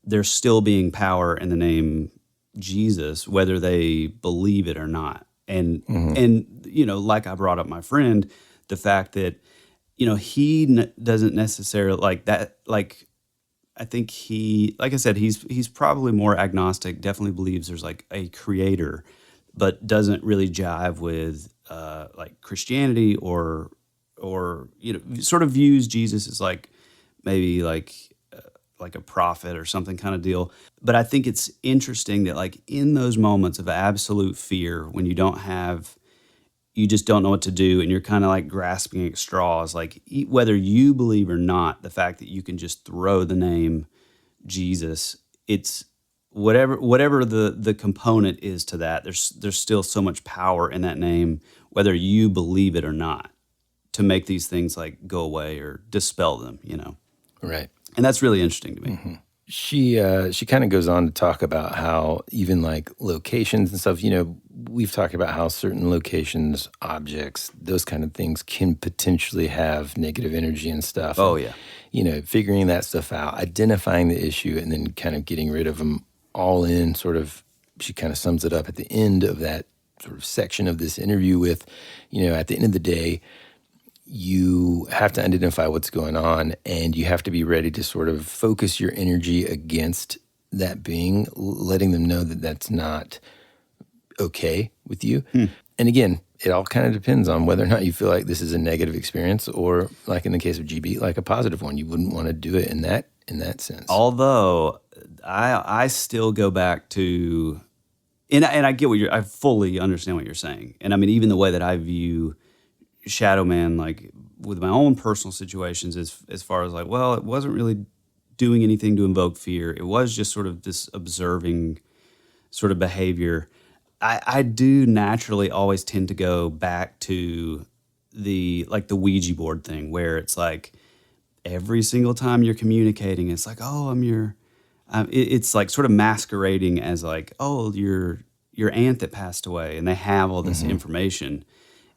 there still being power in the name Jesus, whether they believe it or not, and you know, like I brought up my friend, the fact that, you know, he doesn't necessarily like that. Like, I think like I said, he's probably more agnostic, definitely believes there's like a creator, but doesn't really jive with like Christianity or, you know, sort of views Jesus as like maybe like a prophet or something kind of deal. But I think it's interesting that like in those moments of absolute fear, when you just don't know what to do, and you're kind of like grasping at straws, like whether you believe or not, the fact that you can just throw the name Jesus, it's whatever the component is to that, there's still so much power in that name, whether you believe it or not, to make these things like go away or dispel them, you know? right. And that's really interesting to me. she kind of goes on to talk about how even like locations and stuff, we've talked about how certain locations, objects, those kind of things can potentially have negative energy and stuff. Oh, and, yeah. Figuring that stuff out, identifying the issue, and then kind of getting rid of them all in sort of, she kind of sums it up at the end of that sort of section of this interview with, at the end of the day, you have to identify what's going on, and you have to be ready to sort of focus your energy against that being, letting them know that that's not okay with you. And again, it all kind of depends on whether or not you feel like this is a negative experience, or like in the case of GB, like a positive one. You wouldn't want to do it in that sense. Although I still go back to, and I get I fully understand what you're saying. And I mean, even the way that I view Shadow Man, like with my own personal situations, as far as like, well, it wasn't really doing anything to invoke fear. It was just sort of this observing sort of behavior. I do naturally always tend to go back to the Ouija board thing, where it's like every single time you're communicating, it's like, oh, I'm your, it's like sort of masquerading as like, oh, your aunt that passed away, and they have all this information,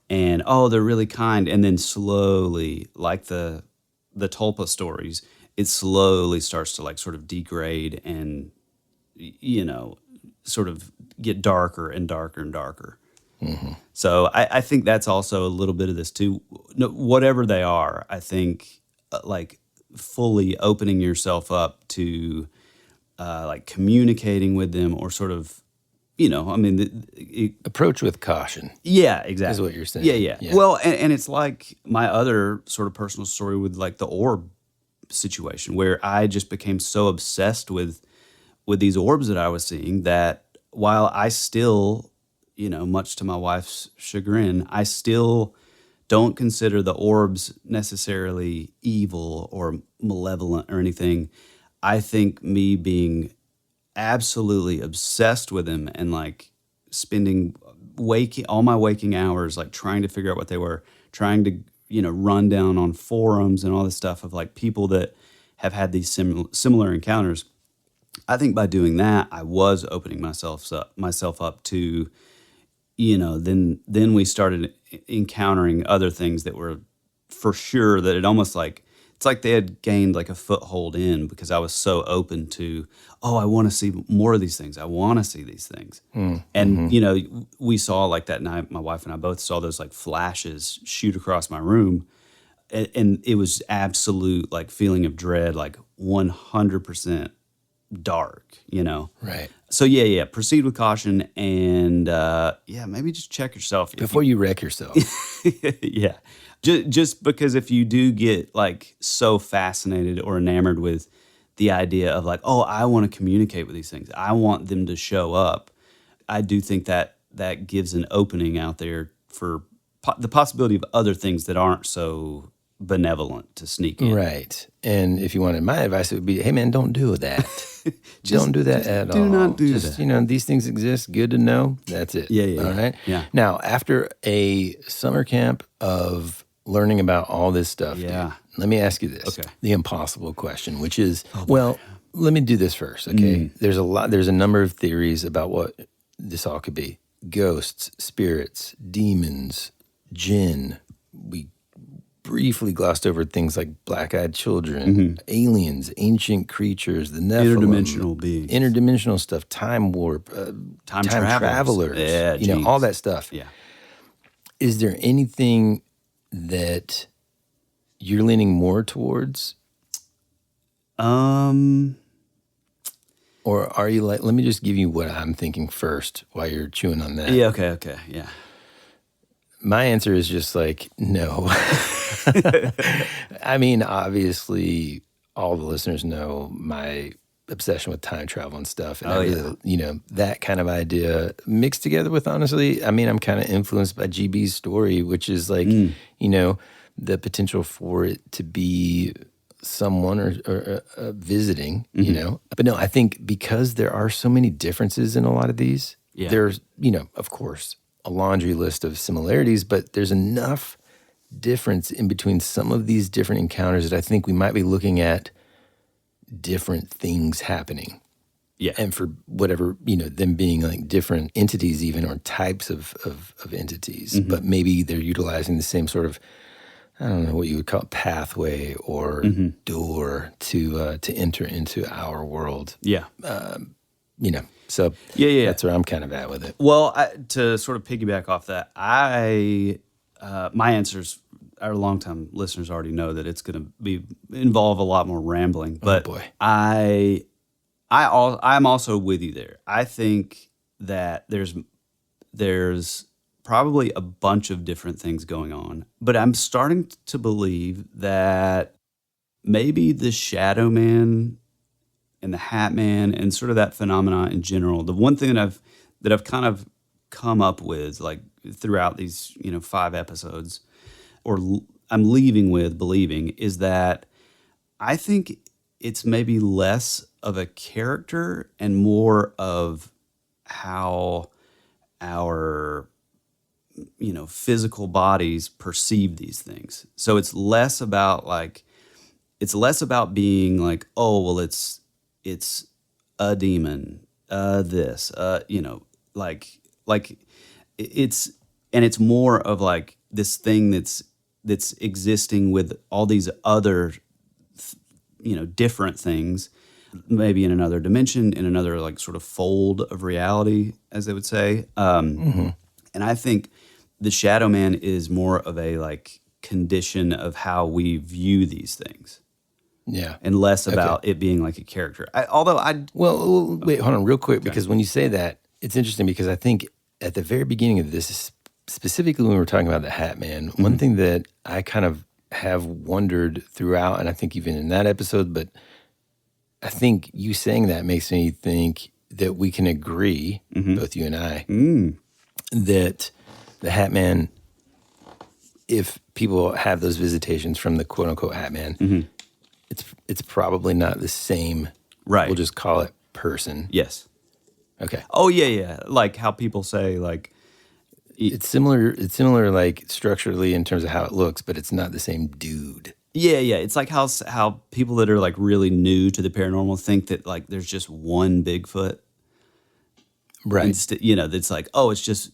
and oh, they're really kind, and then slowly, like the Tulpa stories, it slowly starts to like sort of degrade and sort of get darker and darker and darker. So I think that's also a little bit of this too. No, whatever they are, I think like fully opening yourself up to like communicating with them, or sort of, approach with caution. Yeah, exactly. Is what you're saying. Yeah. Well, and it's like my other sort of personal story with like the orb situation, where I just became so obsessed with these orbs that I was seeing, that while I still, much to my wife's chagrin, I still don't consider the orbs necessarily evil or malevolent or anything. I think me being absolutely obsessed with them and like spending all my waking hours like trying to figure out what they were, trying to run down on forums and all this stuff of like people that have had these similar encounters. I think by doing that, I was opening myself up to, then we started encountering other things that were for sure that it almost like, it's like they had gained like a foothold in, because I was so open to, oh, I want to see more of these things. I want to see these things. And, we saw like that night, my wife and I both saw those like flashes shoot across my room. And it was absolute like feeling of dread, like 100% dark, Right. So yeah, proceed with caution, and maybe just check yourself before you wreck yourself. Yeah, just because if you do get like so fascinated or enamored with the idea of like, oh, I want to communicate with these things, I want them to show up, I do think that gives an opening out there for the possibility of other things that aren't so benevolent to sneak in. Right. And if you wanted my advice, it would be, hey man, don't do that. Don't do that at all. Do not do that. These things exist. Good to know. That's it. Yeah. All right. Yeah. Now, after a summer camp of learning about all this stuff, dude, let me ask you this. Okay. The impossible question, which is, let me do this first. Okay. There's a number of theories about what this all could be. Ghosts, spirits, demons, Djinn. We briefly glossed over things like black-eyed children, aliens, ancient creatures, the Nephilim, interdimensional beings, interdimensional stuff, time warp, time travelers, all that stuff. Yeah. Is there anything that you're leaning more towards? Or are you like, let me just give you what I'm thinking first while you're chewing on that. Yeah, okay, yeah. My answer is just like, no. I mean, obviously, all the listeners know my obsession with time travel and stuff. And that kind of idea mixed together with, honestly, I mean, I'm kind of influenced by GB's story, which is like, the potential for it to be someone or visiting, But no, I think because there are so many differences in a lot of these, there's, of course, a laundry list of similarities, but there's enough difference in between some of these different encounters that I think we might be looking at different things happening. Yeah. And for whatever, them being like different entities even, or types of entities, but maybe they're utilizing the same sort of, I don't know what you would call it, pathway or door to enter into our world. Yeah. So yeah. That's where I'm kind of at with it. Well, to sort of piggyback off that, my answers, our longtime listeners already know that it's going to involve a lot more rambling. But boy. I'm also with you there. I think that there's probably a bunch of different things going on, but I'm starting to believe that maybe the Shadow Man and the Hat Man and sort of that phenomena in general, the one thing that I've kind of come up with like throughout these 5 episodes, or I'm leaving with believing, is that I think it's maybe less of a character and more of how our physical bodies perceive these things. So it's less about being like, oh well, it's a demon, it's more of like this thing that's existing with all these other different things, maybe in another dimension, in another like sort of fold of reality, as they would say. And I think the Shadow Man is more of a like condition of how we view these things. Yeah. And less about it being like a character. Well, wait, hold on real quick, because when you say that, it's interesting because I think at the very beginning of this, specifically when we were talking about the Hat Man, one thing that I kind of have wondered throughout, and I think even in that episode, but I think you saying that makes me think that we can agree, both you and I, that the Hat Man, if people have those visitations from the quote unquote Hat Man, it's probably not the same. Right. We'll just call it person. Yes. Okay. Oh yeah. Like how people say like it's similar. It's similar like structurally in terms of how it looks, but it's not the same dude. Yeah. It's like how people that are like really new to the paranormal think that like there's just one Bigfoot. Right. That's like, oh, it's just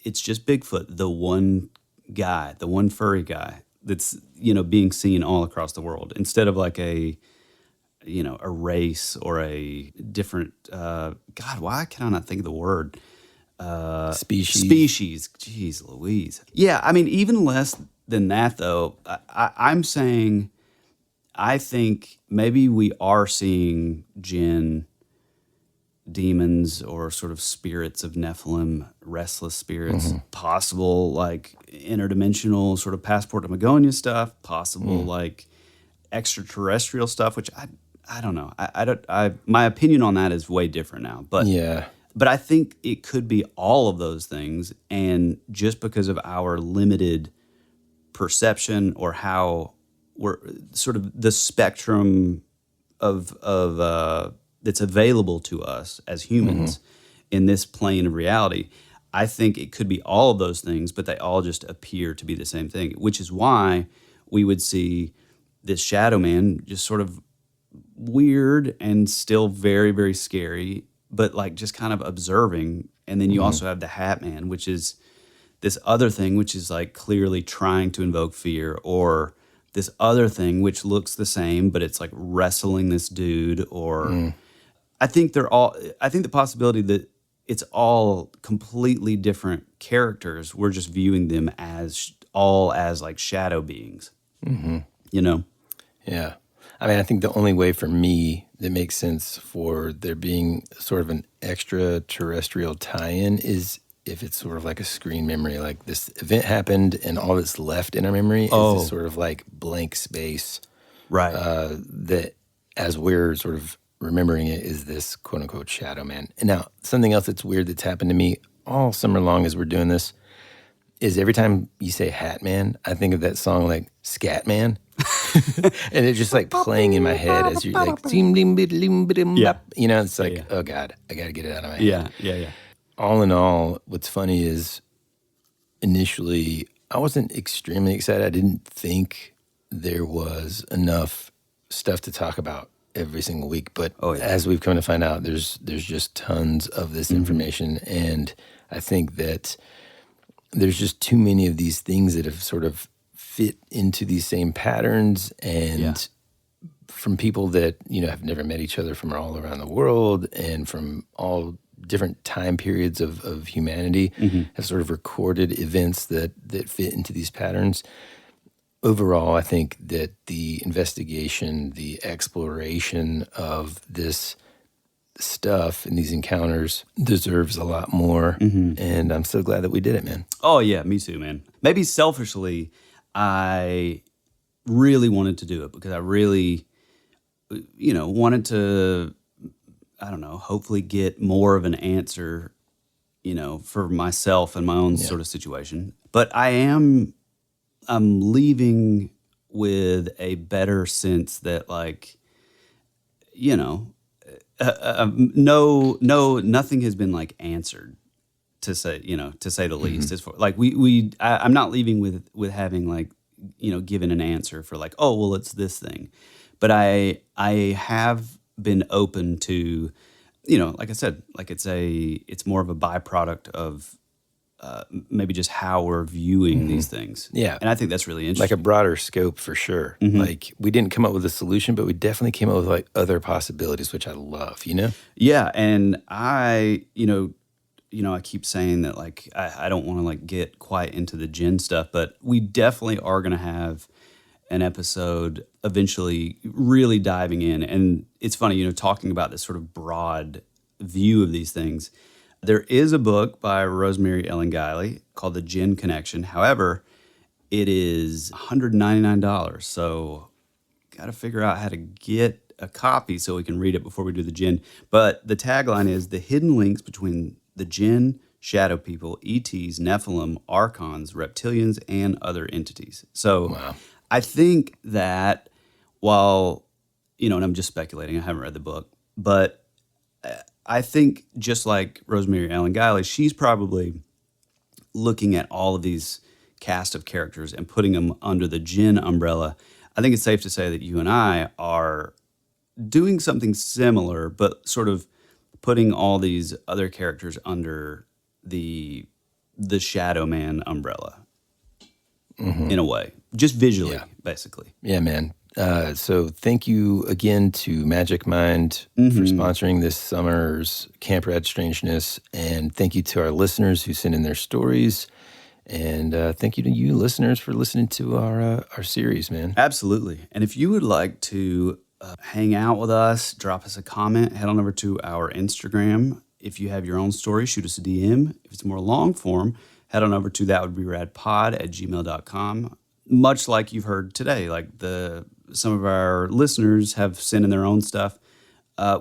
Bigfoot, the one guy, the one furry guy that's, being seen all across the world, instead of like a race or a different, God, why can I not think of the word? Species. Jeez Louise. Yeah, I mean, even less than that, though. I'm saying, I think maybe we are seeing Djinn, demons, or sort of spirits of Nephilim, restless spirits, possible like interdimensional sort of passport to Magonia stuff, possible like extraterrestrial stuff, which I don't know. My opinion on that is way different now. But yeah. But I think it could be all of those things, and just because of our limited perception or how we're sort of the spectrum of that's available to us as humans in this plane of reality, I think it could be all of those things, but they all just appear to be the same thing, which is why we would see this Shadow Man just sort of weird and still very, very scary, but like just kind of observing. And then you also have the Hat Man, which is this other thing, which is like clearly trying to invoke fear, or this other thing which looks the same, but it's like wrestling this dude, or I think the possibility that it's all completely different characters. We're just viewing them as like shadow beings, Yeah. I mean, I think the only way for me that makes sense for there being sort of an extraterrestrial tie-in is if it's sort of like a screen memory, like this event happened and all that's left in our memory is this sort of like blank space. Right. That as we're sort of remembering it is this quote unquote Shadow Man. And now something else that's weird that's happened to me all summer long as we're doing this is every time you say Hat Man, I think of that song like Scat Man. And it's just like playing in my head as you're like, it's like, oh God, I got to get it out of my head. Yeah. All in all, what's funny is initially I wasn't extremely excited. I didn't think there was enough stuff to talk about every single week. But Oh, yeah. as we've come to find out, there's just tons of this information. And I think that there's just too many of these things that have sort of fit into these same patterns, and from people that, have never met each other from all around the world and from all different time periods of humanity have sort of recorded events that fit into these patterns. Overall, I think that the investigation, the exploration of this stuff and these encounters deserves a lot more. And I'm so glad that we did it, man. Oh, yeah, me too, man. Maybe selfishly, I really wanted to do it because I really, wanted to, I don't know, hopefully get more of an answer, for myself and my own sort of situation. But I'm leaving with a better sense that, like, nothing has been like answered, to say the least. As far, like I'm not leaving with having, like, given an answer for, like, oh, well, it's this thing. But I have been open to, like I said, like it's more of a byproduct of maybe just how we're viewing these things. Yeah. And I think that's really interesting. Like a broader scope for sure. Like, we didn't come up with a solution, but we definitely came up with, like, other possibilities, which I love, Yeah, and I keep saying that, like, I don't want to, like, get quite into the Djinn stuff, but we definitely are going to have an episode eventually really diving in. And it's funny, talking about this sort of broad view of these things. There is a book by Rosemary Ellen Guiley called The Djinn Connection. However, it is $199. So got to figure out how to get a copy so we can read it before we do the Djinn. But the tagline is the hidden links between the Djinn, shadow people, ETs, Nephilim, archons, reptilians, and other entities. So I think that while, and I'm just speculating, I haven't read the book, but I think just like Rosemary Ellen Guiley, she's probably looking at all of these cast of characters and putting them under the Djinn umbrella. I think it's safe to say that you and I are doing something similar, but sort of putting all these other characters under the Shadow Man umbrella in a way, just visually, basically. Yeah, man. So thank you again to Magic Mind for sponsoring this summer's Camp Rad Strangeness. And thank you to our listeners who sent in their stories. And thank you to you listeners for listening to our series, man. Absolutely. And if you would like to hang out with us, drop us a comment, head on over to our Instagram. If you have your own story, shoot us a DM. If it's more long form, head on over to thatwouldberadpod@gmail.com. Much like you've heard today, like some of our listeners have sent in their own stuff.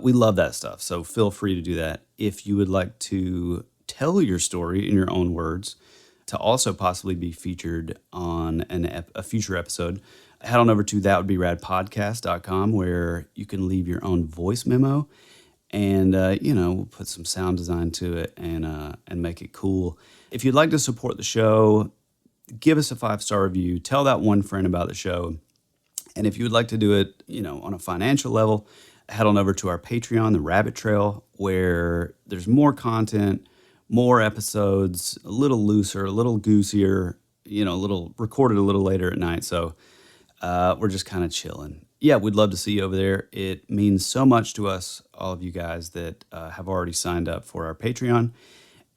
We love that stuff, so feel free to do that. If you would like to tell your story in your own words, to also possibly be featured on a future episode, head on over to thatwouldberadpodcast.com, where you can leave your own voice memo, and we'll put some sound design to it and make it cool. If you'd like to support the show, give us a 5-star review. Tell that one friend about the show. And if you would like to do it, on a financial level, head on over to our Patreon, The Rabbit Trail, where there's more content, more episodes, a little looser, a little goosier, recorded a little later at night. So we're just kind of chilling. Yeah, we'd love to see you over there. It means so much to us, all of you guys that have already signed up for our Patreon.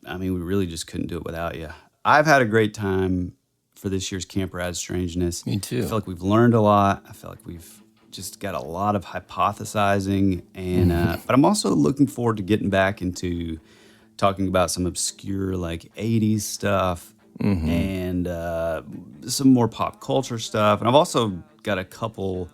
I mean, we really just couldn't do it without you. I've had a great time for this year's Camp Rad Strangeness. Me too. I feel like we've learned a lot. I feel like we've just got a lot of hypothesizing, and but I'm also looking forward to getting back into talking about some obscure, like, 80s stuff and some more pop culture stuff. And I've also got a couple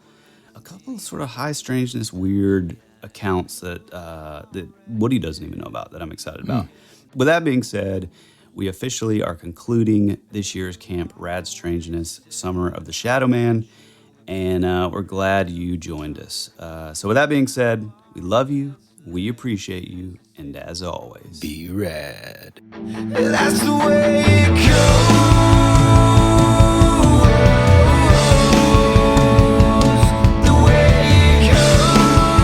sort of high strangeness, weird accounts that Woody doesn't even know about that I'm excited about. With that being said, we officially are concluding this year's Camp Rad Strangeness, Summer of the Shadow Man, and we're glad you joined us. So with that being said, we love you, we appreciate you, and as always, be rad. That's the way it goes. The way it goes.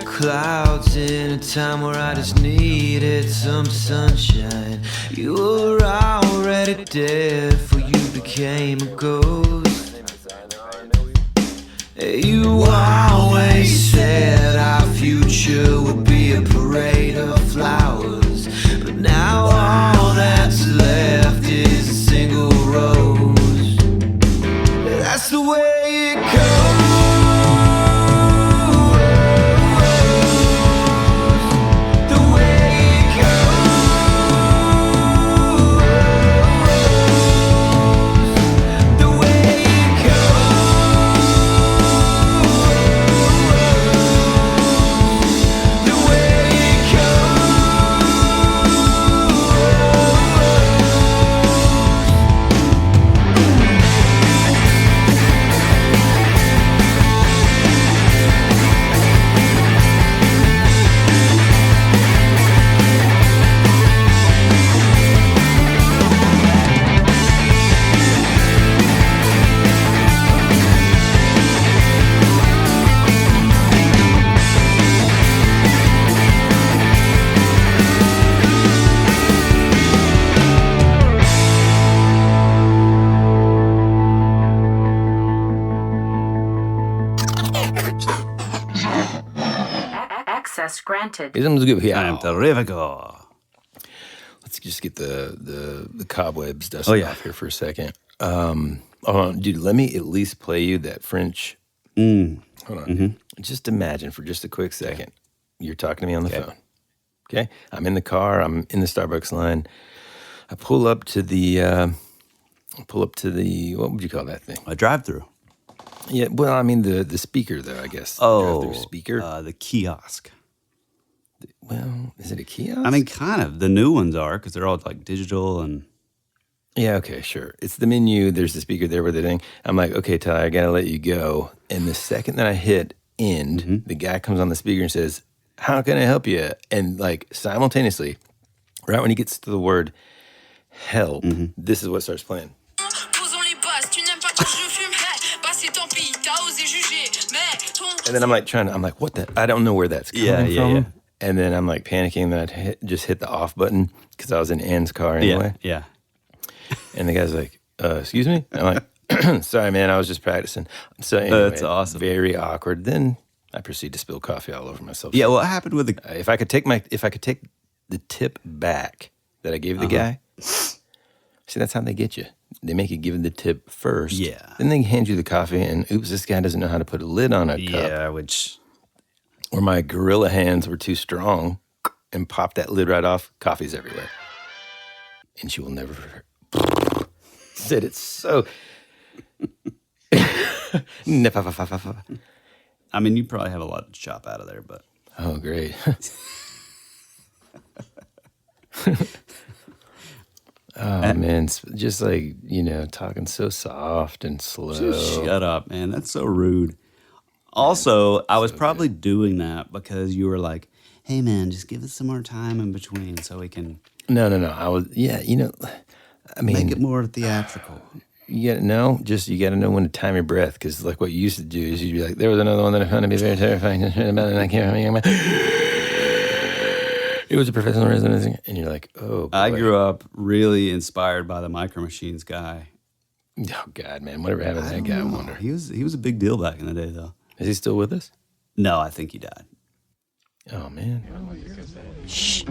Clouds in a time where I just needed some sunshine. You were already dead before you became a ghost. You always said our future would be a parade of flowers, but now all that's left is a single rose. That's the way it goes. Granted. I am terrifico. Let's just get the cobwebs dusted off here for a second. Hold on, dude. Let me at least play you that French. Hold on. Mm-hmm. Just imagine for just a quick second, you're talking to me on the phone. Okay, I'm in the car. I'm in the Starbucks line. I pull up to the. What would you call that thing? A drive-through. Yeah. Well, I mean the speaker though. I guess. Oh, drive-through speaker. The kiosk. Well, is it a kiosk? I mean, kind of. The new ones are because they're all like digital and. Yeah, okay, sure. It's the menu. There's the speaker there with the thing. I'm like, okay, Ty, I gotta let you go. And the second that I hit end, the guy comes on the speaker and says, "How can I help you?" And like simultaneously, right when he gets to the word "help," this is what starts playing. And then I'm like, what the? I don't know where that's coming from. Yeah. And then I'm like panicking that I just hit the off button because I was in Ann's car anyway. Yeah. And the guy's like, excuse me? I'm like, sorry, man, I was just practicing. So anyway, that's awesome. Very awkward. Then I proceed to spill coffee all over myself. Yeah, what happened with the... If I could take the tip back that I gave the guy, see, that's how they get you. They make you give the tip first. Yeah. Then they hand you the coffee, and oops, this guy doesn't know how to put a lid on a cup. Yeah, which... Or my gorilla hands were too strong and popped that lid right off. Coffee's everywhere. And she will never... Said it so... I mean, you probably have a lot to chop out of there, but... Oh, great. Oh, man. Just like, talking so soft and slow. Just shut up, man. That's so rude. Also, I was probably doing that because you were like, hey, man, just give us some more time in between so we can... No. I was, I mean... Make it more theatrical. You got to know when to time your breath, because like what you used to do is you'd be like, there was another one that I found to be very terrifying, and I can't remember. It was a professional resonance, and you're like, oh, boy. I grew up really inspired by the Micro Machines guy. Oh, God, man. Whatever happened to that guy, I wonder. He was a big deal back in the day, though. Is he still with us? No, I think he died. Oh, man. Shh.